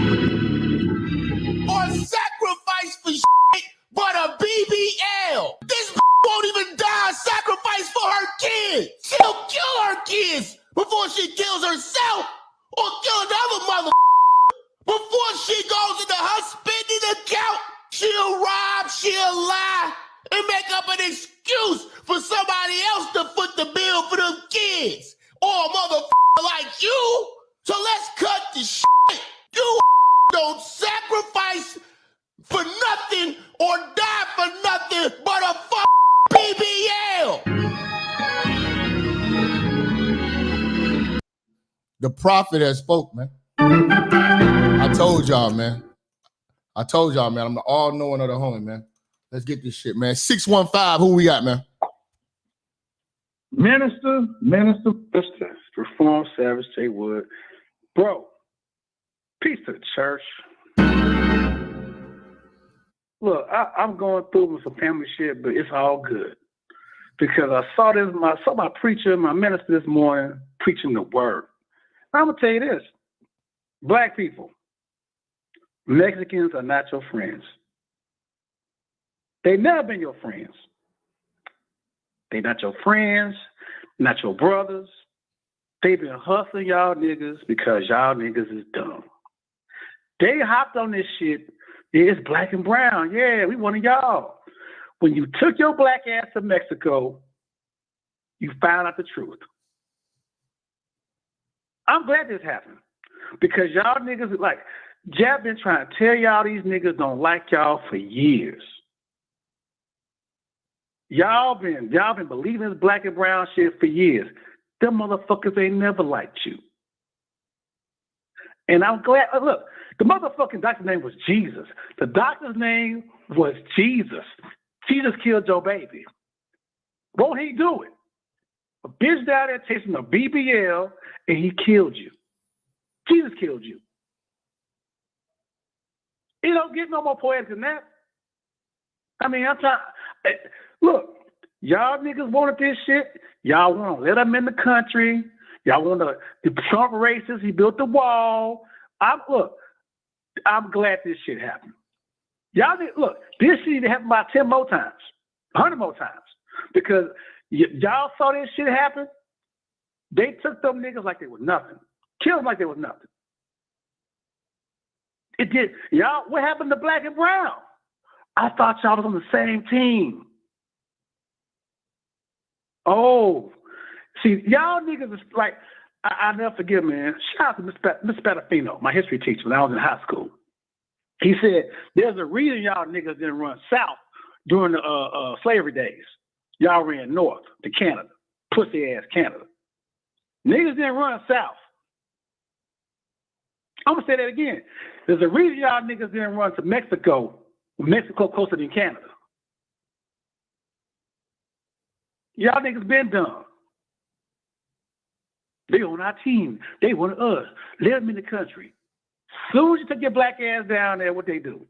or sacrifice for shit but a BBL. This won't even die sacrifice for her kids. She'll kill her kids before she kills herself or kill another mother. Before she goes into her spending account, she'll rob, she'll lie, and make up an excuse for somebody else to foot the bill for them kids. Or a motherfucker like you. So let's cut the shit. You don't sacrifice for nothing or die for nothing but a BBL. The prophet has spoke, man. I told y'all, man. I'm the all-knowing of the homie, man. Let's get this shit, man. 615, who we got, man? Minister, Reform Savage J. Wood. Bro, peace to the church. Look, I'm going through with some family shit, but it's all good. Because I saw my preacher, my minister this morning preaching the word. I'm going to tell you this. Black people, Mexicans are not your friends. They've never been your friends. They not your friends, not your brothers. They been hustling y'all niggas because y'all niggas is dumb. They hopped on this shit. Yeah, it's black and brown. Yeah, we one of y'all. When you took your black ass to Mexico, you found out the truth. I'm glad this happened because y'all niggas, like, Jap been trying to tell y'all these niggas don't like y'all for years. Y'all been believing this black and brown shit for years. Them motherfuckers ain't never liked you. And I'm glad, look, the motherfucking doctor's name was Jesus. The doctor's name was Jesus. Jesus killed your baby. Won't he do it? A bitch down there tasting a BBL and he killed you. Jesus killed you. It don't get no more poetic than that. I mean, I'm trying. Look, y'all niggas wanted this shit. Y'all want to let them in the country. Y'all want the Trump racist. He built the wall. I'm glad this shit happened. Y'all look, this shit need to happen about 10 more times, 100 more times, because y'all saw this shit happen. They took them niggas like they was nothing, killed them like they was nothing. It did. Y'all, what happened to black and brown? I thought y'all was on the same team. Oh, see, y'all niggas is like, I'll never forget, man. Shout out to Mr. Patafino, my history teacher when I was in high school. He said, there's a reason y'all niggas didn't run south during the slavery days. Y'all ran north to Canada, pussy-ass Canada. Niggas didn't run south. I'm going to say that again. There's a reason y'all niggas didn't run to Mexico closer than Canada. Y'all niggas been dumb. They on our team. They want us. Let them in the country. Soon as you take your black ass down there, what they do?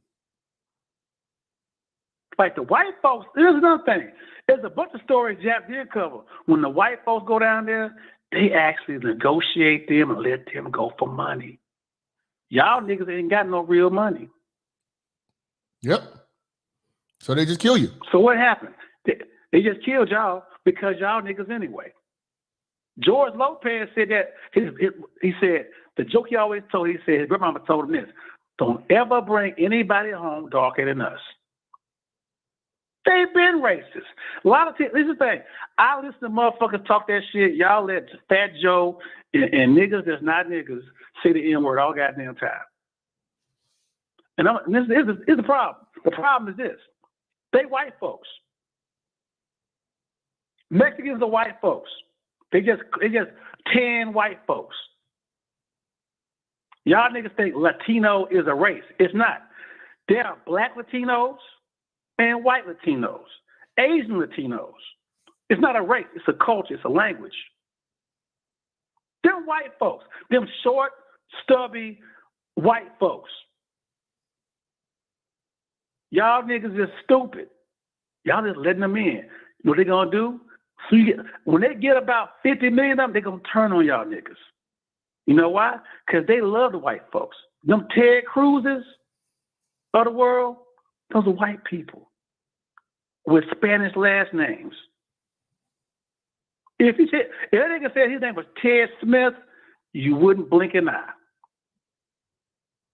Like the white folks, there's another thing. There's a bunch of stories Jap did cover. When the white folks go down there, they actually negotiate them and let them go for money. Y'all niggas ain't got no real money. Yep. So they just kill you. So what happened? They just killed y'all because y'all niggas anyway. George Lopez said that, he said, the joke he always told, he said, his grandmama told him this, don't ever bring anybody home darker than us. They've been racist. A lot of this is the thing. I listen to motherfuckers talk that shit. Y'all let Fat Joe and niggas that's not niggas say the N-word all goddamn time. And this is the problem. The problem is this. They white folks. Mexicans are white folks. They just tan white folks. Y'all niggas think Latino is a race. It's not. There are black Latinos and white Latinos, Asian Latinos. It's not a race. It's a culture. It's a language. Them white folks, them short, stubby white folks. Y'all niggas is stupid. Y'all just letting them in. You know what they gonna do? So when they get about 50 million of them, they're going to turn on y'all niggas. You know why? Because they love the white folks. Them Ted Cruzes of the world, those are white people with Spanish last names. If that nigga said his name was Ted Smith, you wouldn't blink an eye.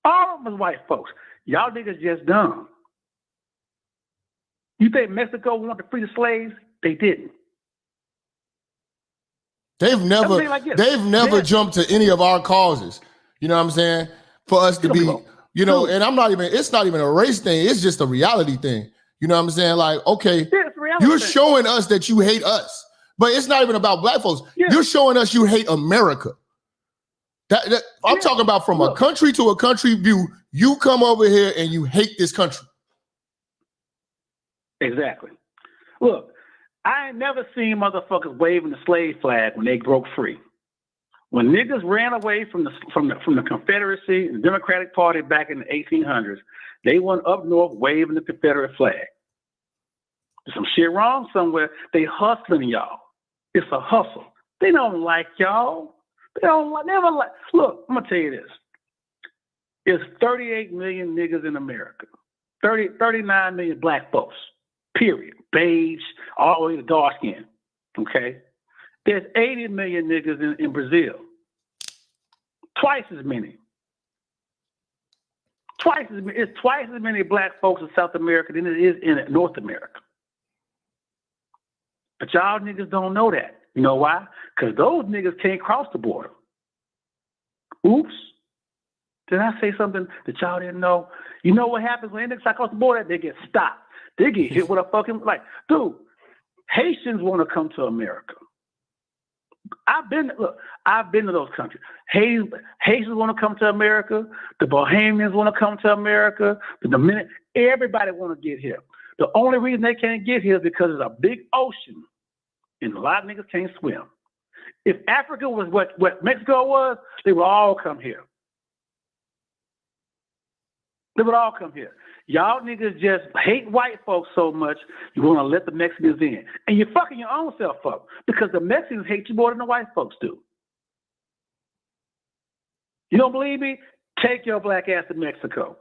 All of them was white folks. Y'all niggas just dumb. You think Mexico wanted to free the slaves? They didn't. They've never jumped to any of our causes. You know what I'm saying? For us to be, you know, and it's not even a race thing. It's just a reality thing. You know what I'm saying? Like, okay, you're showing us that you hate us, but it's not even about black folks. Yeah. You're showing us you hate America. I'm talking about from a country to a country view. You come over here and you hate this country. Exactly. Look, I ain't never seen motherfuckers waving the slave flag when they broke free. When niggas ran away from the Confederacy and the Democratic Party back in the 1800s, they went up north waving the Confederate flag. There's some shit wrong somewhere. They hustling y'all. It's a hustle. They don't like y'all. They don't never like. Look, I'm gonna tell you this. There's 38 million niggas in America. 39 million black folks. Period. Beige, all the way to dark skin. Okay? There's 80 million niggas in Brazil. Twice as many. It's twice as many black folks in South America than it is in North America. But y'all niggas don't know that. You know why? Because those niggas can't cross the border. Oops. Did I say something that y'all didn't know? You know what happens when niggas cross the border? They get stopped. They get hit with a fucking, dude, Haitians want to come to America. I've been to those countries. Haitians want to come to America. The Bohemians want to come to America. The Dominican, everybody want to get here. The only reason they can't get here is because it's a big ocean and a lot of niggas can't swim. If Africa was what Mexico was, they would all come here. They would all come here. Y'all niggas just hate white folks so much, you want to let the Mexicans in. And you're fucking your own self up because the Mexicans hate you more than the white folks do. You don't believe me? Take your black ass to Mexico.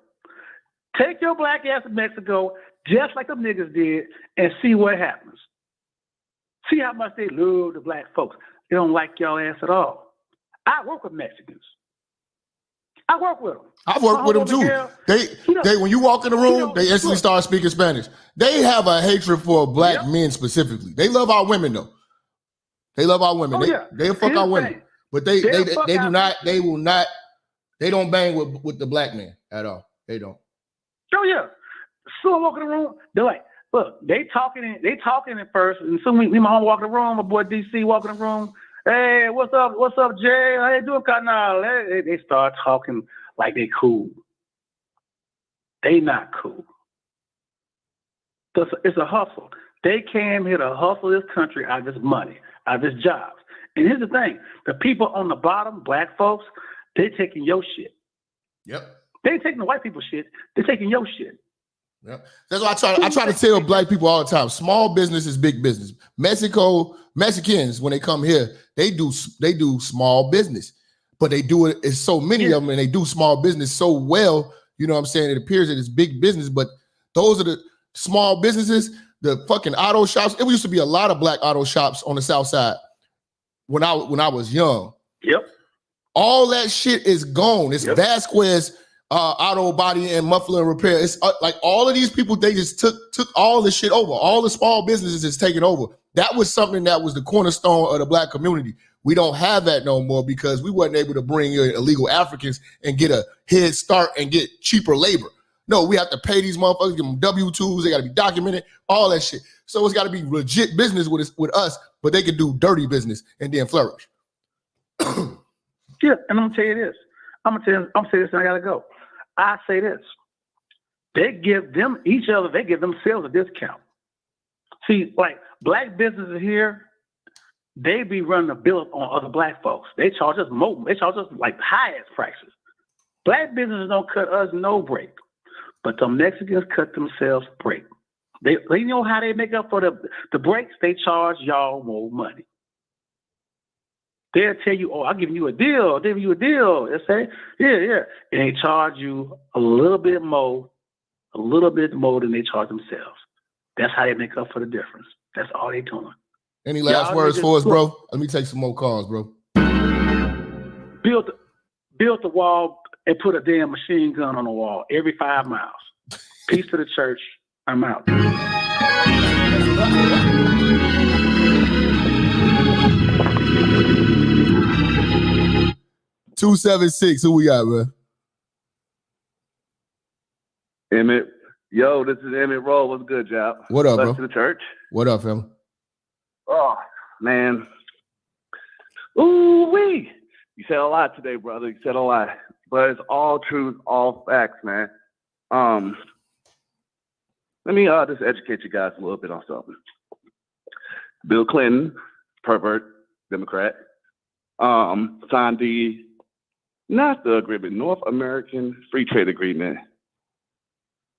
Take your black ass to Mexico just like the niggas did and see what happens. See how much they love the black folks. They don't like y'all ass at all. I work with Mexicans. I work with them. I've worked with them too. They when you walk in the room, they instantly start speaking Spanish. They have a hatred for black men specifically. They love our women though. They love our women. They'll fuck our women. But they will not, they don't bang with the black man at all. They don't. Oh yeah. So I walk in the room, they're like, look, they talking at first, and soon me my home walk in the room, my boy DC walk in the room. Hey, what's up, Jay? How you doing, Cartel? They start talking like they cool. They not cool. It's a hustle. They came here to hustle this country out of this money, out of this jobs. And here's the thing: the people on the bottom, black folks, they taking your shit. Yep. They ain't taking the white people shit. They're taking your shit. Yeah. That's why I try to tell black people all the time. Small business is big business. Mexicans, when they come here, they do small business, but they do it. It's so many of them, and they do small business so well. You know what I'm saying? It appears that it's big business, but those are the small businesses. The fucking auto shops. It used to be a lot of black auto shops on the South Side when I was young. Yep. All that shit is gone. It's Vasquez. Auto body and muffler and repair. It's like all of these people, they just took all the shit over. All the small businesses is taken over. That was something that was the cornerstone of the black community. We don't have that no more because we wasn't able to bring in illegal Africans and get a head start and get cheaper labor. No, we have to pay these motherfuckers, give them W-2s, they got to be documented, all that shit. So it's got to be legit business with us, but they can do dirty business and then flourish. Yeah, and I'm gonna tell you this. I'm gonna say this and I gotta go. I say this. They give them they give themselves a discount. See, like black businesses here, they be running a bill on other black folks. They charge us more. They charge us like high ass prices. Black businesses don't cut us no break, but the Mexicans cut themselves break. They know how they make up for the breaks. They charge y'all more money. They'll tell you, oh, I'll give you a deal. They'll give you a deal. They'll say, yeah. And they charge you a little bit more than they charge themselves. That's how they make up for the difference. That's all they doing. Any last words for us, bro? Let me take some more calls, bro. Build the wall and put a damn machine gun on the wall every 5 miles. Peace to the church. I'm out. 276, who we got, bro? Emmett. Yo, this is Emmett Rowe. What's good, Jap? What up, Bless bro? to the church. What up, fella? Oh, man. Ooh-wee. You said a lot today, brother. You said a lot, but it's all truth, all facts, man. Let me just educate you guys a little bit on something. Bill Clinton, pervert, Democrat, signed the NAFTA agreement, North American Free Trade Agreement.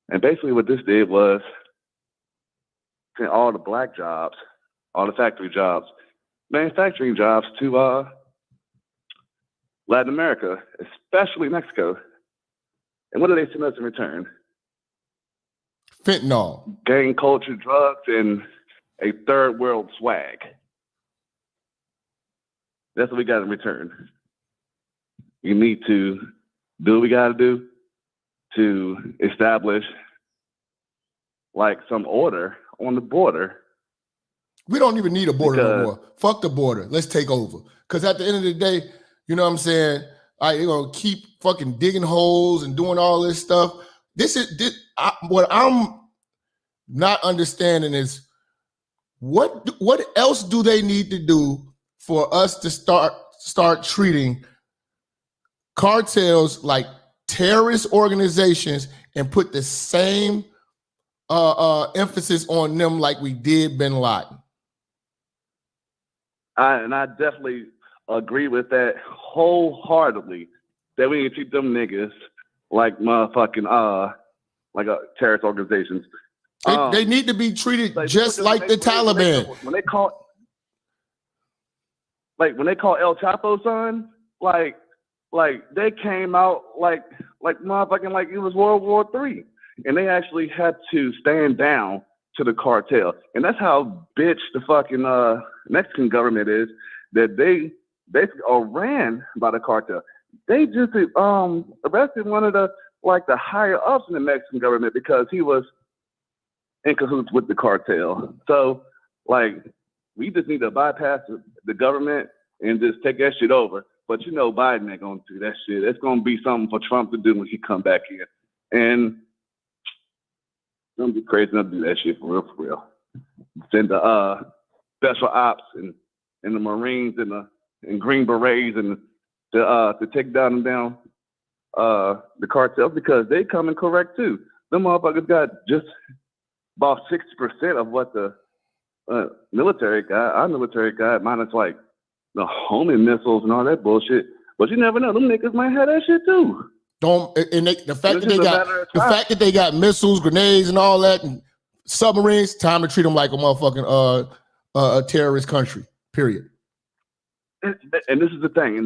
And basically what this did was send all the black jobs, all the factory jobs, manufacturing jobs to Latin America, especially Mexico. And what do they send us in return? Fentanyl. Gang culture, drugs, and a third world swag. That's what we got in return. We need to do what we got to do to establish like some order on the border. We don't even need a border no more. Fuck the border. Let's take over. Because at the end of the day, you know what I'm saying? You're going to keep fucking digging holes and doing all this stuff. What I'm not understanding is what else do they need to do for us to start treating cartels like terrorist organizations and put the same emphasis on them like we did Bin Laden? I definitely agree with that wholeheartedly, that we need to treat them niggas like motherfucking terrorist organizations. They need to be treated just like the Taliban. When they call El Chapo son, like they came out like motherfucking like it was World War III, and they actually had to stand down to the cartel, and that's how bitch the fucking Mexican government is, that they basically are ran by the cartel. They just arrested one of the higher ups in the Mexican government because he was in cahoots with the cartel. So we just need to bypass the government and just take that shit over. But you know Biden ain't gonna do that shit. It's gonna be something for Trump to do when he come back in. And it's gonna be crazy enough to do that shit for real. Send the special ops and the Marines and Green Berets and to take down the cartels, because they come in correct too. Them motherfuckers got just about 60% of what the military got. Our military got, minus like the homing missiles and all that bullshit. But you never know, them niggas might have that shit too. The fact that they got missiles, grenades, and all that, and submarines, time to treat them like a motherfucking a terrorist country. Period. And this is the thing.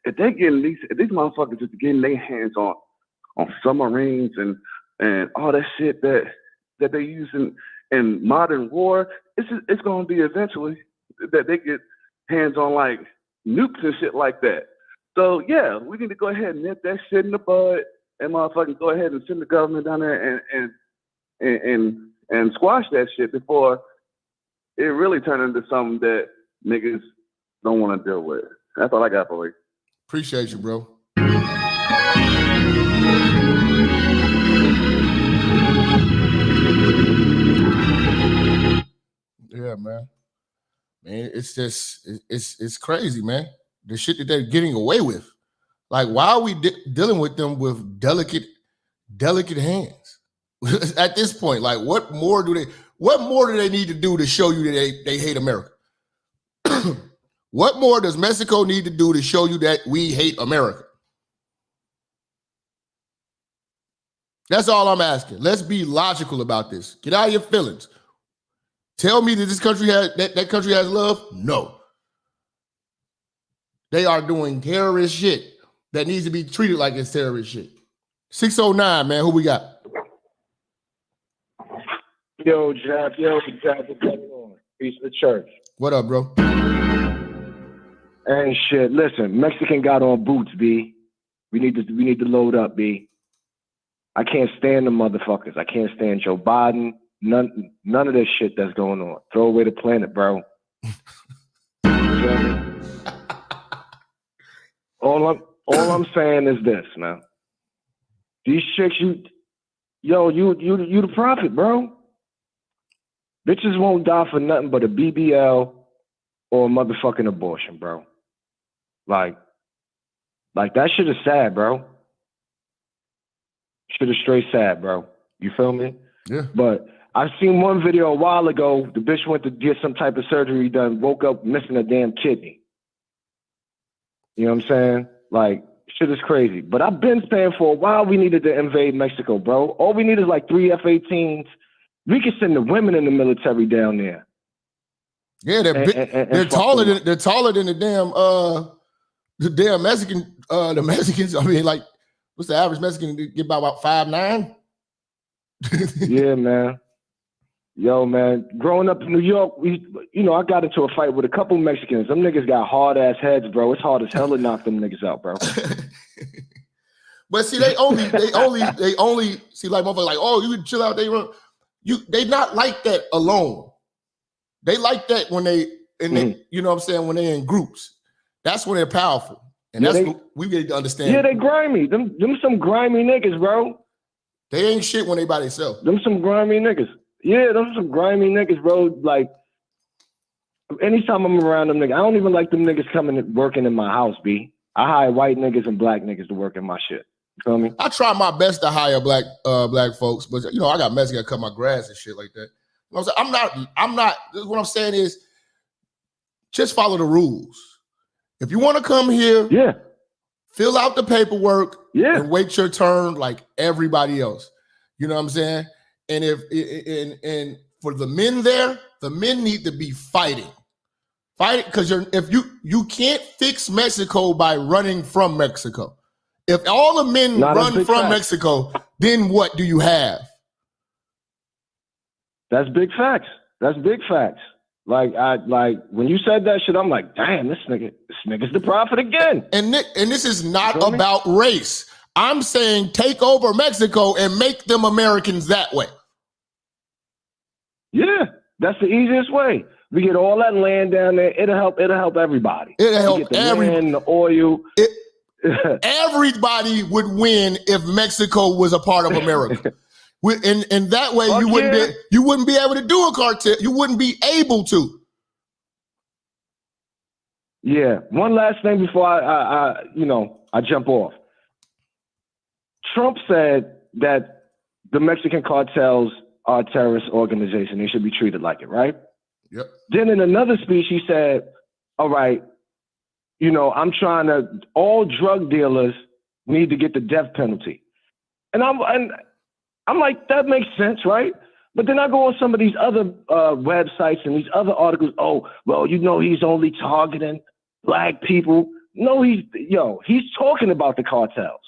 If they getting if these motherfuckers just getting their hands on submarines and all that shit that they use in modern war, it's gonna be eventually that they get hands on like nukes and shit like that. So yeah, we need to go ahead and nip that shit in the bud and motherfucking go ahead and send the government down there and squash that shit before it really turns into something that niggas don't want to deal with. That's all I got for you. Appreciate you, bro. Yeah, man. It's just it's crazy, man. The shit that they're getting away with. Like, why are we dealing with them with delicate hands at this point? Like, what more do they need to do to show you that they hate America? What more does Mexico need to do to show you that we hate America? That's all I'm asking. Let's be logical about this. Get out of your feelings. Tell me that this country that country has love? No. They are doing terrorist shit that needs to be treated like it's terrorist shit. 609, man. Who we got? Yo, Jap, what's going on? Peace of the church. What up, bro? Ain't shit. Listen, Mexican got on boots, B. We need to load up, B. I can't stand the motherfuckers. I can't stand Joe Biden. None of this shit that's going on. Throw away the planet, bro. All I'm saying is this, man. These chicks, you the prophet, bro. Bitches won't die for nothing but a BBL or a motherfucking abortion, bro. Like, Like, that shit is sad, bro. Shit is straight sad, bro. You feel me? Yeah. But I've seen one video a while ago. The bitch went to get some type of surgery done, woke up missing a damn kidney. You know what I'm saying? Like, shit is crazy. But I've been saying for a while we needed to invade Mexico, bro. All we need is like 3 F-18s. We can send the women in the military down there. Yeah, they're taller than the damn Mexican. The Mexicans. I mean, like, what's the average Mexican get by about 5'9"? Yeah, man. Yo, man. Growing up in New York, I got into a fight with a couple Mexicans. Them niggas got hard ass heads, bro. It's hard as hell to knock them niggas out, bro. But see, they only see, like, motherfuckers like, oh, you can chill out. They not like that alone. They like that when they you know what I'm saying, when they're in groups. That's when they're powerful. And that's what we need to understand. Yeah, they grimy. Them some grimy niggas, bro. They ain't shit when they by themselves. Them some grimy niggas. Yeah, them some grimy niggas, bro. Like, anytime I'm around them niggas, I don't even like them niggas coming and working in my house, B. I hire white niggas and black niggas to work in my shit. You feel me? I try my best to hire black folks, but I got Mexicans that cut my grass and shit like that. You know what I'm saying? I'm not. What I'm saying is, just follow the rules. If you want to come here, fill out the paperwork, and wait your turn like everybody else. You know what I'm saying? And and for the men there, the men need to be fighting, because if you can't fix Mexico by running from Mexico. If all the men run from Mexico, then what do you have? That's big facts. That's big facts. Like when you said that shit, I'm like, damn, this nigga's the prophet again. And this is not about race. I'm saying take over Mexico and make them Americans that way. Yeah, that's the easiest way. We get all that land down there. It'll help everybody. It'll help everybody. The oil. Everybody would win if Mexico was a part of America. And that way you wouldn't be able to do a cartel. You wouldn't be able to. Yeah. One last thing before I jump off. Trump said that the Mexican cartels are a terrorist organization. They should be treated like it, right? Yep. Then in another speech, he said, all right, all drug dealers need to get the death penalty. And I'm like, that makes sense, right? But then I go on some of these other websites and these other articles. Oh, well, he's only targeting black people. No, he's talking about the cartels.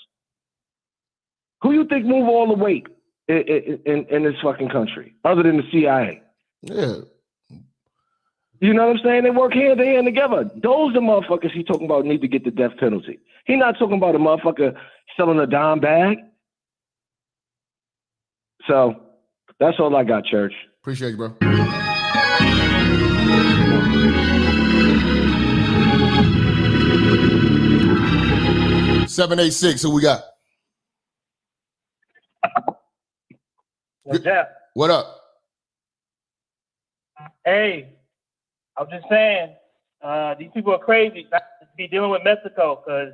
Who you think move all the weight in this fucking country, other than the CIA? Yeah. You know what I'm saying? They work hand in hand together. Those are motherfuckers he talking about need to get the death penalty. He not talking about a motherfucker selling a dime bag. So that's all I got, Church. Appreciate you, bro. $786. Who we got? Jap. What up? Hey, I'm just saying, these people are crazy not to be dealing with Mexico, because,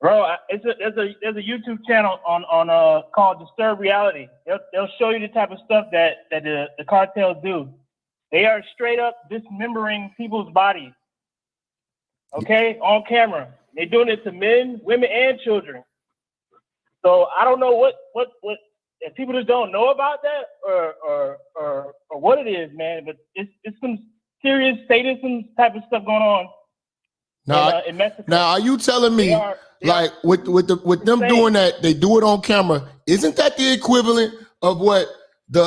bro, there's a YouTube channel on called Disturb Reality. They'll show you the type of stuff that the cartels do. They are straight up dismembering people's bodies, okay, on camera. They're doing it to men, women, and children. So I don't know what if people just don't know about that or what it is, man. But it's some serious sadism type of stuff going on in Mexico. Now, are you telling me, with them insane. doing that, they do it on camera? Isn't that the equivalent of what the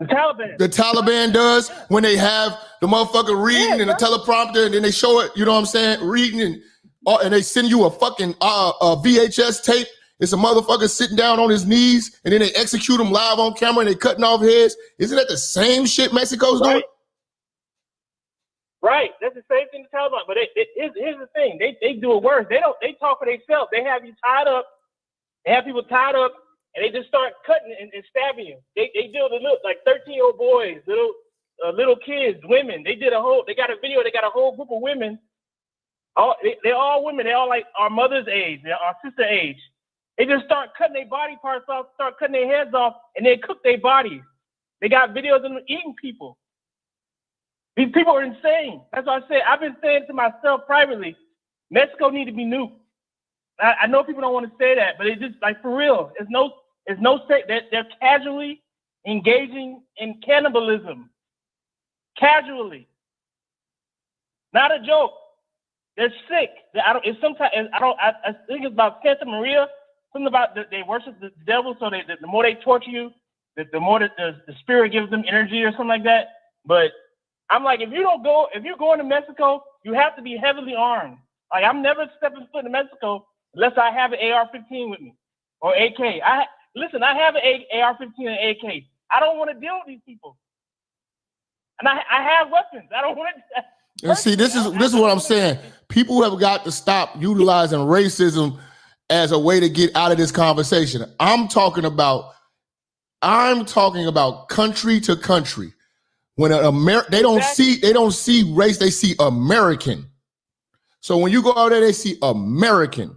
Taliban does when they have the motherfucker reading in a teleprompter and then they show it? You know what I'm saying? Reading and they send you a fucking a VHS tape. It's a motherfucker sitting down on his knees and then they execute him live on camera and they cutting off heads. Isn't that the same shit Mexico's doing? Right, that's the same thing the Taliban. But here's the thing: they do it worse. They talk for themselves. They have you tied up. They have people tied up, and they just start cutting and stabbing you. They deal with like 13-year-old boys, little kids, women. They got a video. They got a whole group of women They're all women. They're all like our mother's age, they're our sister age. They just start cutting their body parts off, start cutting their heads off, and they cook their bodies. They got videos of them eating people. These people are insane. That's what I say. I've been saying to myself privately, Mexico need to be nuked. I know people don't want to say that, but it's just like for real. It's no they're casually engaging in cannibalism. Casually. Not a joke. They're sick. I think it's about Santa Maria. Something about they worship the devil, so the more they torture you, the more the spirit gives them energy or something like that. But I'm like, if you're going to Mexico, you have to be heavily armed. Like I'm never stepping foot in Mexico unless I have an AR-15 with me or AK. I have an AR-15 and AK. I don't want to deal with these people, and I have weapons. I don't want to. And see, this is what I'm saying. People have got to stop utilizing racism as a way to get out of this conversation. I'm talking about country to country. When they don't see race, they see American. So when you go out there, they see American.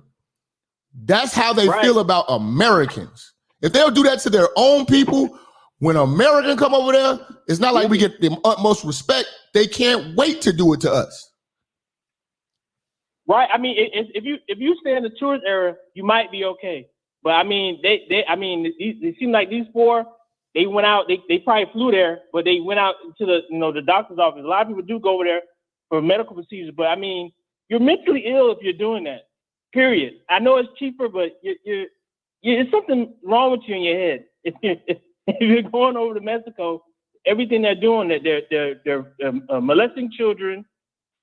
That's how they feel about Americans. If they'll do that to their own people, when American come over there, it's not like we get the utmost respect. They can't wait to do it to us. Right. I mean, if you stay in the tourist era, you might be okay. But I mean, they seem like these four. They went out. They probably flew there, but they went out to the doctor's office. A lot of people do go over there for medical procedures. But I mean, you're mentally ill if you're doing that. Period. I know it's cheaper, but there's something wrong with you in your head. If you're going over to Mexico, everything they're doing, they're molesting children.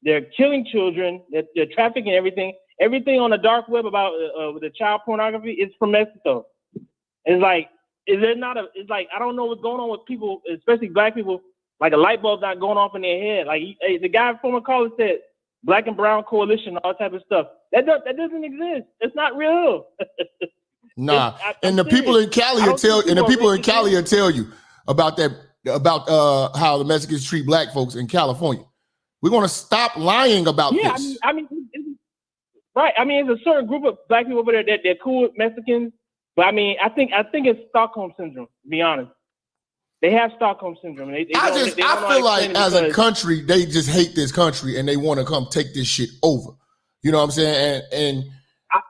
They're killing children. They're trafficking everything. Everything on the dark web about the child pornography is from Mexico. It's like, it's like, I don't know what's going on with people, especially black people, like a light bulb's not going off in their head. Like the guy former caller said, black and brown coalition, all type of stuff. That doesn't exist. It's not real. Nah. And the people in Cali will tell you about that, about how the Mexicans treat black folks in California. We're going to stop lying about this. I mean, right. I mean, there's a certain group of black people over there that they're cool with Mexicans. But I mean, I think it's Stockholm syndrome, to be honest. They have Stockholm syndrome. I feel like as a country, they just hate this country and they want to come take this shit over. You know what I'm saying? And I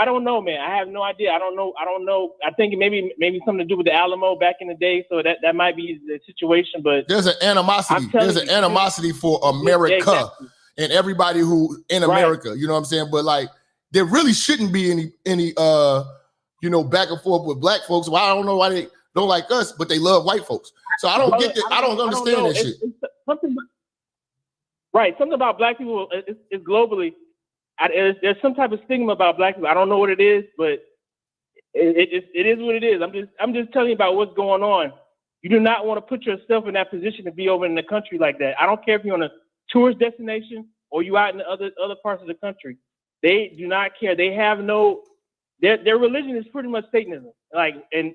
don't know, man. I have no idea. I don't know. I think maybe something to do with the Alamo back in the day. So that might be the situation. But there's an animosity. There's an animosity for America exactly. And everybody who in America. Right. You know what I'm saying? But like, there really shouldn't be any back and forth with black folks. Well, I don't know why they don't like us, but they love white folks. So I don't get that. I don't understand that shit. Something about black people is globally. There's some type of stigma about black people. I don't know what it is, but it is what it is. I'm just telling you about what's going on. You do not want to put yourself in that position to be over in the country like that. I don't care if you're on a tourist destination or you out in the other parts of the country. They do not care. They have their religion is pretty much Satanism. Like, and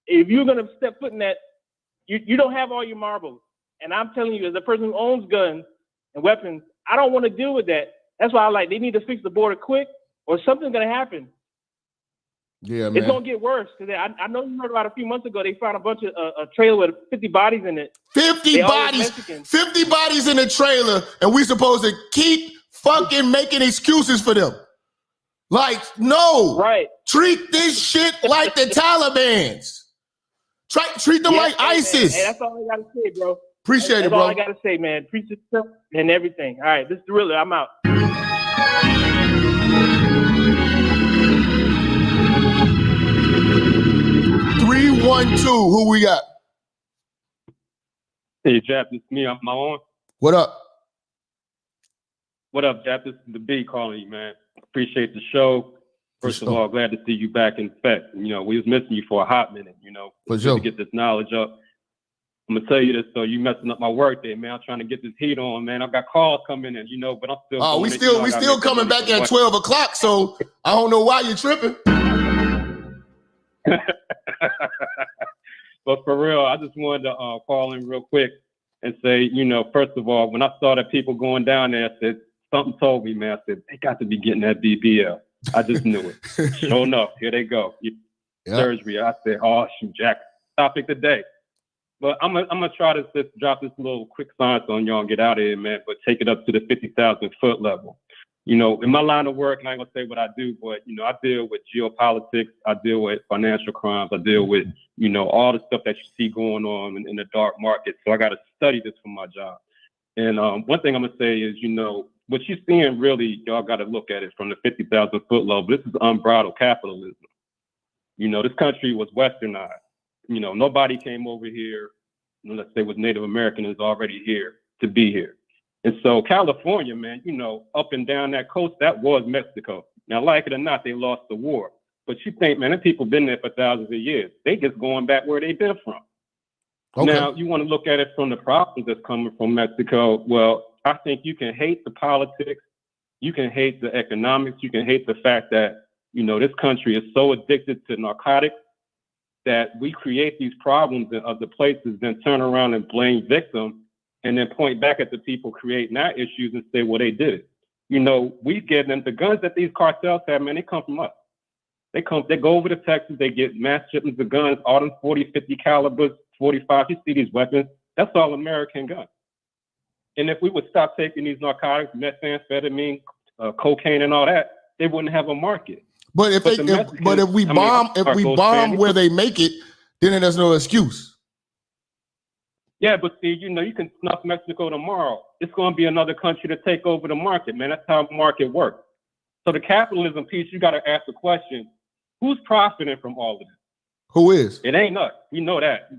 if you're gonna step foot in that, you don't have all your marbles. And I'm telling you, as a person who owns guns and weapons, I don't want to deal with that. That's why they need to fix the border quick, or something's gonna happen. Yeah, man. It's gonna get worse because I know you heard about a few months ago they found a bunch of a trailer with 50 bodies in it. 50 bodies, 50 bodies in the trailer, and we supposed to keep fucking making excuses for them. Like, no, right? Treat this shit like the Taliban's. Treat them like ISIS. Hey, that's all I gotta say, bro. Appreciate it, bro. That's all I gotta say, man. Preach yourself and everything. All right, this is the Realer. I'm out. 312. Who we got? Hey, Jap, it's me. I'm on. What up? What up, Jap? This is the B calling you, man. Appreciate the show. First of all, glad to see you back in effect. We was missing you for a hot minute, to get this knowledge up. I'm gonna tell you this, so you messing up my work day, man. I'm trying to get this heat on, man. I've got calls coming in, but I'm still. Oh, we still coming back at 12 o'clock, so I don't know why you're tripping. But for real, I just wanted to call in real quick and say, first of all, when I saw that people going down there, I said, something told me, man. I said, they got to be getting that BBL. I just knew it. Sure enough, here they go. Surgery. I said, oh, shoot, Jack, topic today. But I'm gonna try to just drop this little quick science on y'all and get out of here, man, but take it up to the 50,000 foot level. You know, in my line of work, and I ain't gonna say what I do, but, you know, I deal with geopolitics, I deal with financial crimes, I deal with, you know, all the stuff that you see going on in the dark market. So I got to study this for my job. And one thing I'm gonna say is, you know, what you're seeing really, y'all got to look at it from the 50,000 foot level. This is unbridled capitalism. You know, this country was westernized. You know, nobody came over here, let's say was Native American, is already here to be here. And so California, man, you know, up and down that coast, that was Mexico. Now, like it or not, they lost the war. But you think, man, the people been there for thousands of years. They just going back where they've been from. Okay. Now, you want to look at it from the problems that's coming from Mexico. Well, I think you can hate the politics. You can hate the economics. You can hate the fact that, you know, this country is so addicted to narcotics that we create these problems in other places, then turn around and blame victims, and then point back at the people creating our issues and say, well, they did it. You know, we get them, the guns that these cartels have, man, they come from us. They go over to Texas, they get mass shipments of guns, all them 40, 50 calibers, 45. You see these weapons, that's all American guns. And if we would stop taking these narcotics, methamphetamine, cocaine and all that, they wouldn't have a market. But if we bomb where they make it, then there's no excuse. Yeah, but see, you know, you can snuff Mexico tomorrow. It's going to be another country to take over the market, man. That's how the market works. So the capitalism piece, you got to ask the question, who's profiting from all of this? Who is? It ain't us. We know that.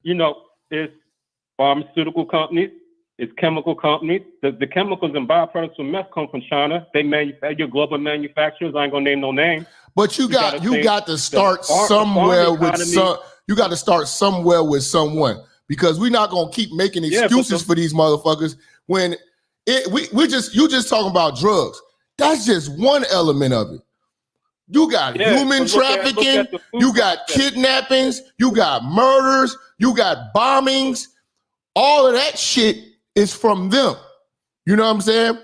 You know, it's pharmaceutical companies, it's chemical companies. The chemicals and byproducts from meth come from China. They manufacture global manufacturers. I ain't gonna name no name. But you got to start somewhere with some. You got to start somewhere with someone, because we're not gonna keep making excuses for these motherfuckers when you just talking about drugs. That's just one element of it. You got human trafficking, you got kidnappings, you got murders, you got bombings. All of that shit is from them. You know what I'm saying?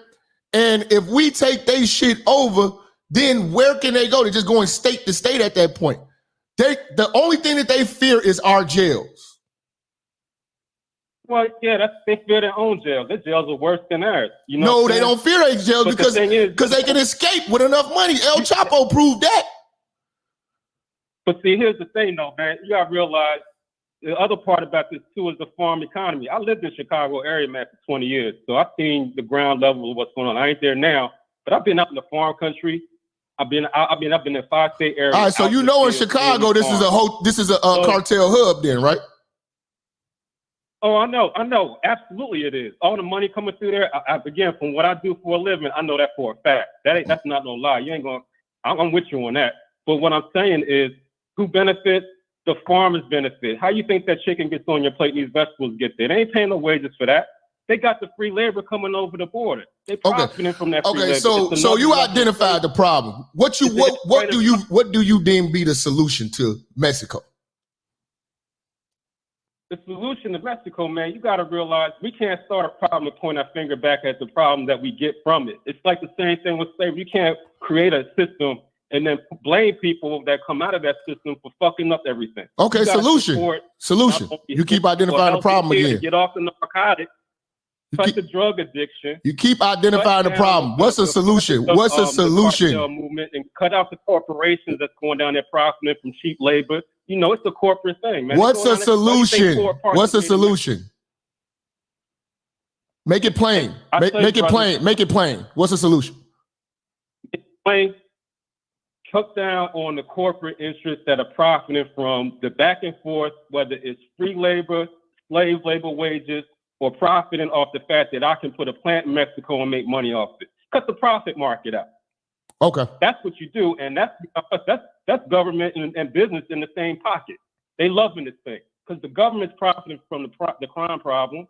And if we take they shit over, then where can they go? They're just going state to state at that point. The only thing that they fear is our jails. Well, yeah, they fear their own jails. Their jails are worse than ours. You know no, they don't fear their jails because they can escape with enough money. El Chapo proved that. But see, here's the thing, though, man. You got to realize the other part about this, too, is the farm economy. I lived in Chicago area, man, for 20 years. So I've seen the ground level of what's going on. I ain't there now, but I've been out in the farm country. I've been in 5-state areas. All right, so you know in Chicago, this is a cartel hub then, right? Oh, I know. Absolutely it is. All the money coming through there, again, from what I do for a living, I know that for a fact. That's not no lie. I'm with you on that. But what I'm saying is, who benefits? The farmers benefit. How you think that chicken gets on your plate and these vegetables get there? They ain't paying no wages for that. They got the free labor coming over the border. They profiting from that free labor. So you identified the problem. What do you deem be the solution to Mexico? The solution to Mexico, man, you got to realize we can't start a problem and point our finger back at the problem that we get from it. It's like the same thing with slavery. You can't create a system and then blame people that come out of that system for fucking up everything. Okay, solution. You keep identifying the problem again. Get off the narcotics, cut the drug addiction. You keep identifying the problem. What's a solution? What's a solution? The movement and cut out the corporations that's going down there profiting from cheap labor. You know, it's a corporate thing, man. What's a solution? What's a solution? Make it plain. Make it plain. Make it plain. What's a solution? Plain. Cut down on the corporate interests that are profiting from the back and forth, whether it's free labor, slave labor wages, or profiting off the fact that I can put a plant in Mexico and make money off it. Cut the profit market out. Okay. That's what you do, and that's government and business in the same pocket. They loving this thing because the government's profiting from the crime problem.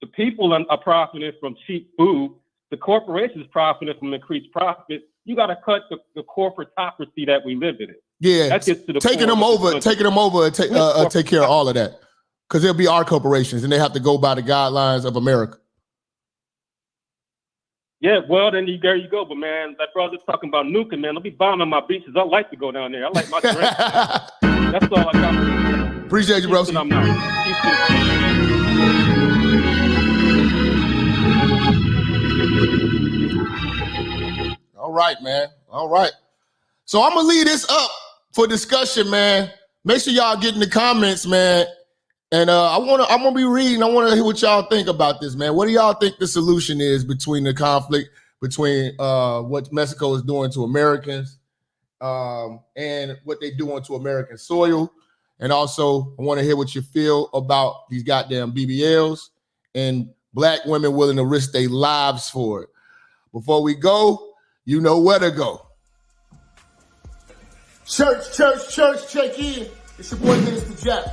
The people are profiting from cheap food. The corporations profiting from increased profit. You got to cut the corporatocracy that we live in. Yeah, that gets to the taking them over and take care of all of that, because they'll be our corporations and they have to go by the guidelines of America. Yeah, well, then there you go. But, man, that brother's talking about nuking, man. Don't be bombing my beaches. I like to go down there. I like my drink. That's all I got. Appreciate you, bro. I'm out. All right, man. All right. So I'm going to leave this up for discussion, man. Make sure y'all get in the comments, man. And I'm gonna be reading. I want to hear what y'all think about this, man. What do y'all think the solution is between the conflict between what Mexico is doing to Americans and what they're doing to American soil? And also, I want to hear what you feel about these goddamn BBLs and black women willing to risk their lives for it. Before we go, you know where to go. Church, check in. It's your boy, Minister Jap.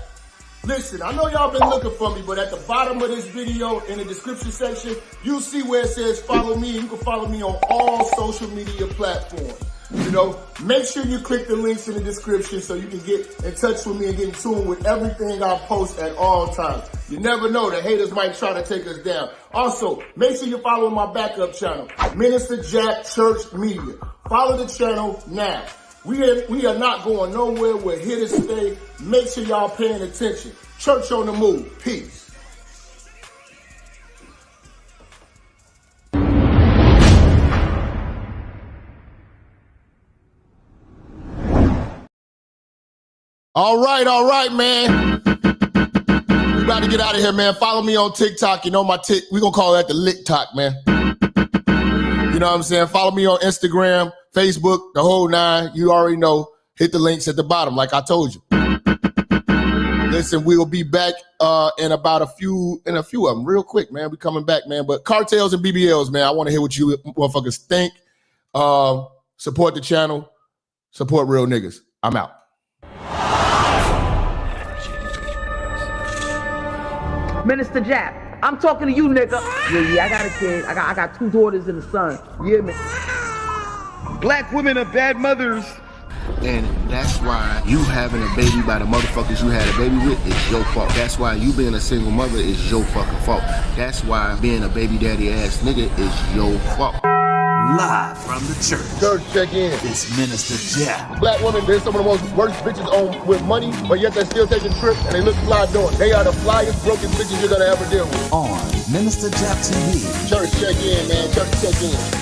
Listen, I know y'all been looking for me, but at the bottom of this video, in the description section, you'll see where it says follow me. You can follow me on all social media platforms. You know, make sure you click the links in the description so you can get in touch with me and get in tune with everything I post at all times. You never know, the haters might try to take us down. Also, make sure you follow my backup channel, Minister Jap Church Media. Follow the channel now. We are not going nowhere. We're here to stay. Make sure y'all paying attention. Church on the move. Peace. All right, man. We about to get out of here, man. Follow me on TikTok. You know my we gonna call that the Lick Talk, man. You know what I'm saying? Follow me on Instagram, Facebook, the whole nine. You already know. Hit the links at the bottom, like I told you. Listen, we'll be back in a few of them, real quick, man. We coming back, man. But Cartels and BBLs, man. I want to hear what you motherfuckers think. Support the channel. Support real niggas. I'm out. Minister Jap, I'm talking to you, nigga. Yeah, I got a kid. I got 2 daughters and a son. You hear me? Black women are bad mothers. And that's why you having a baby by the motherfuckers you had a baby with is your fault. That's why you being a single mother is your fucking fault. That's why being a baby daddy ass nigga is your fault. Live from the church. Church, check in. It's Minister Jap. Black women, they're some of the most worst bitches on with money, but yet they're still taking trips and they look fly doing. They are the flyest, broken bitches you're gonna ever deal with. On Minister Jap TV. Church, check in, man. Church, check in.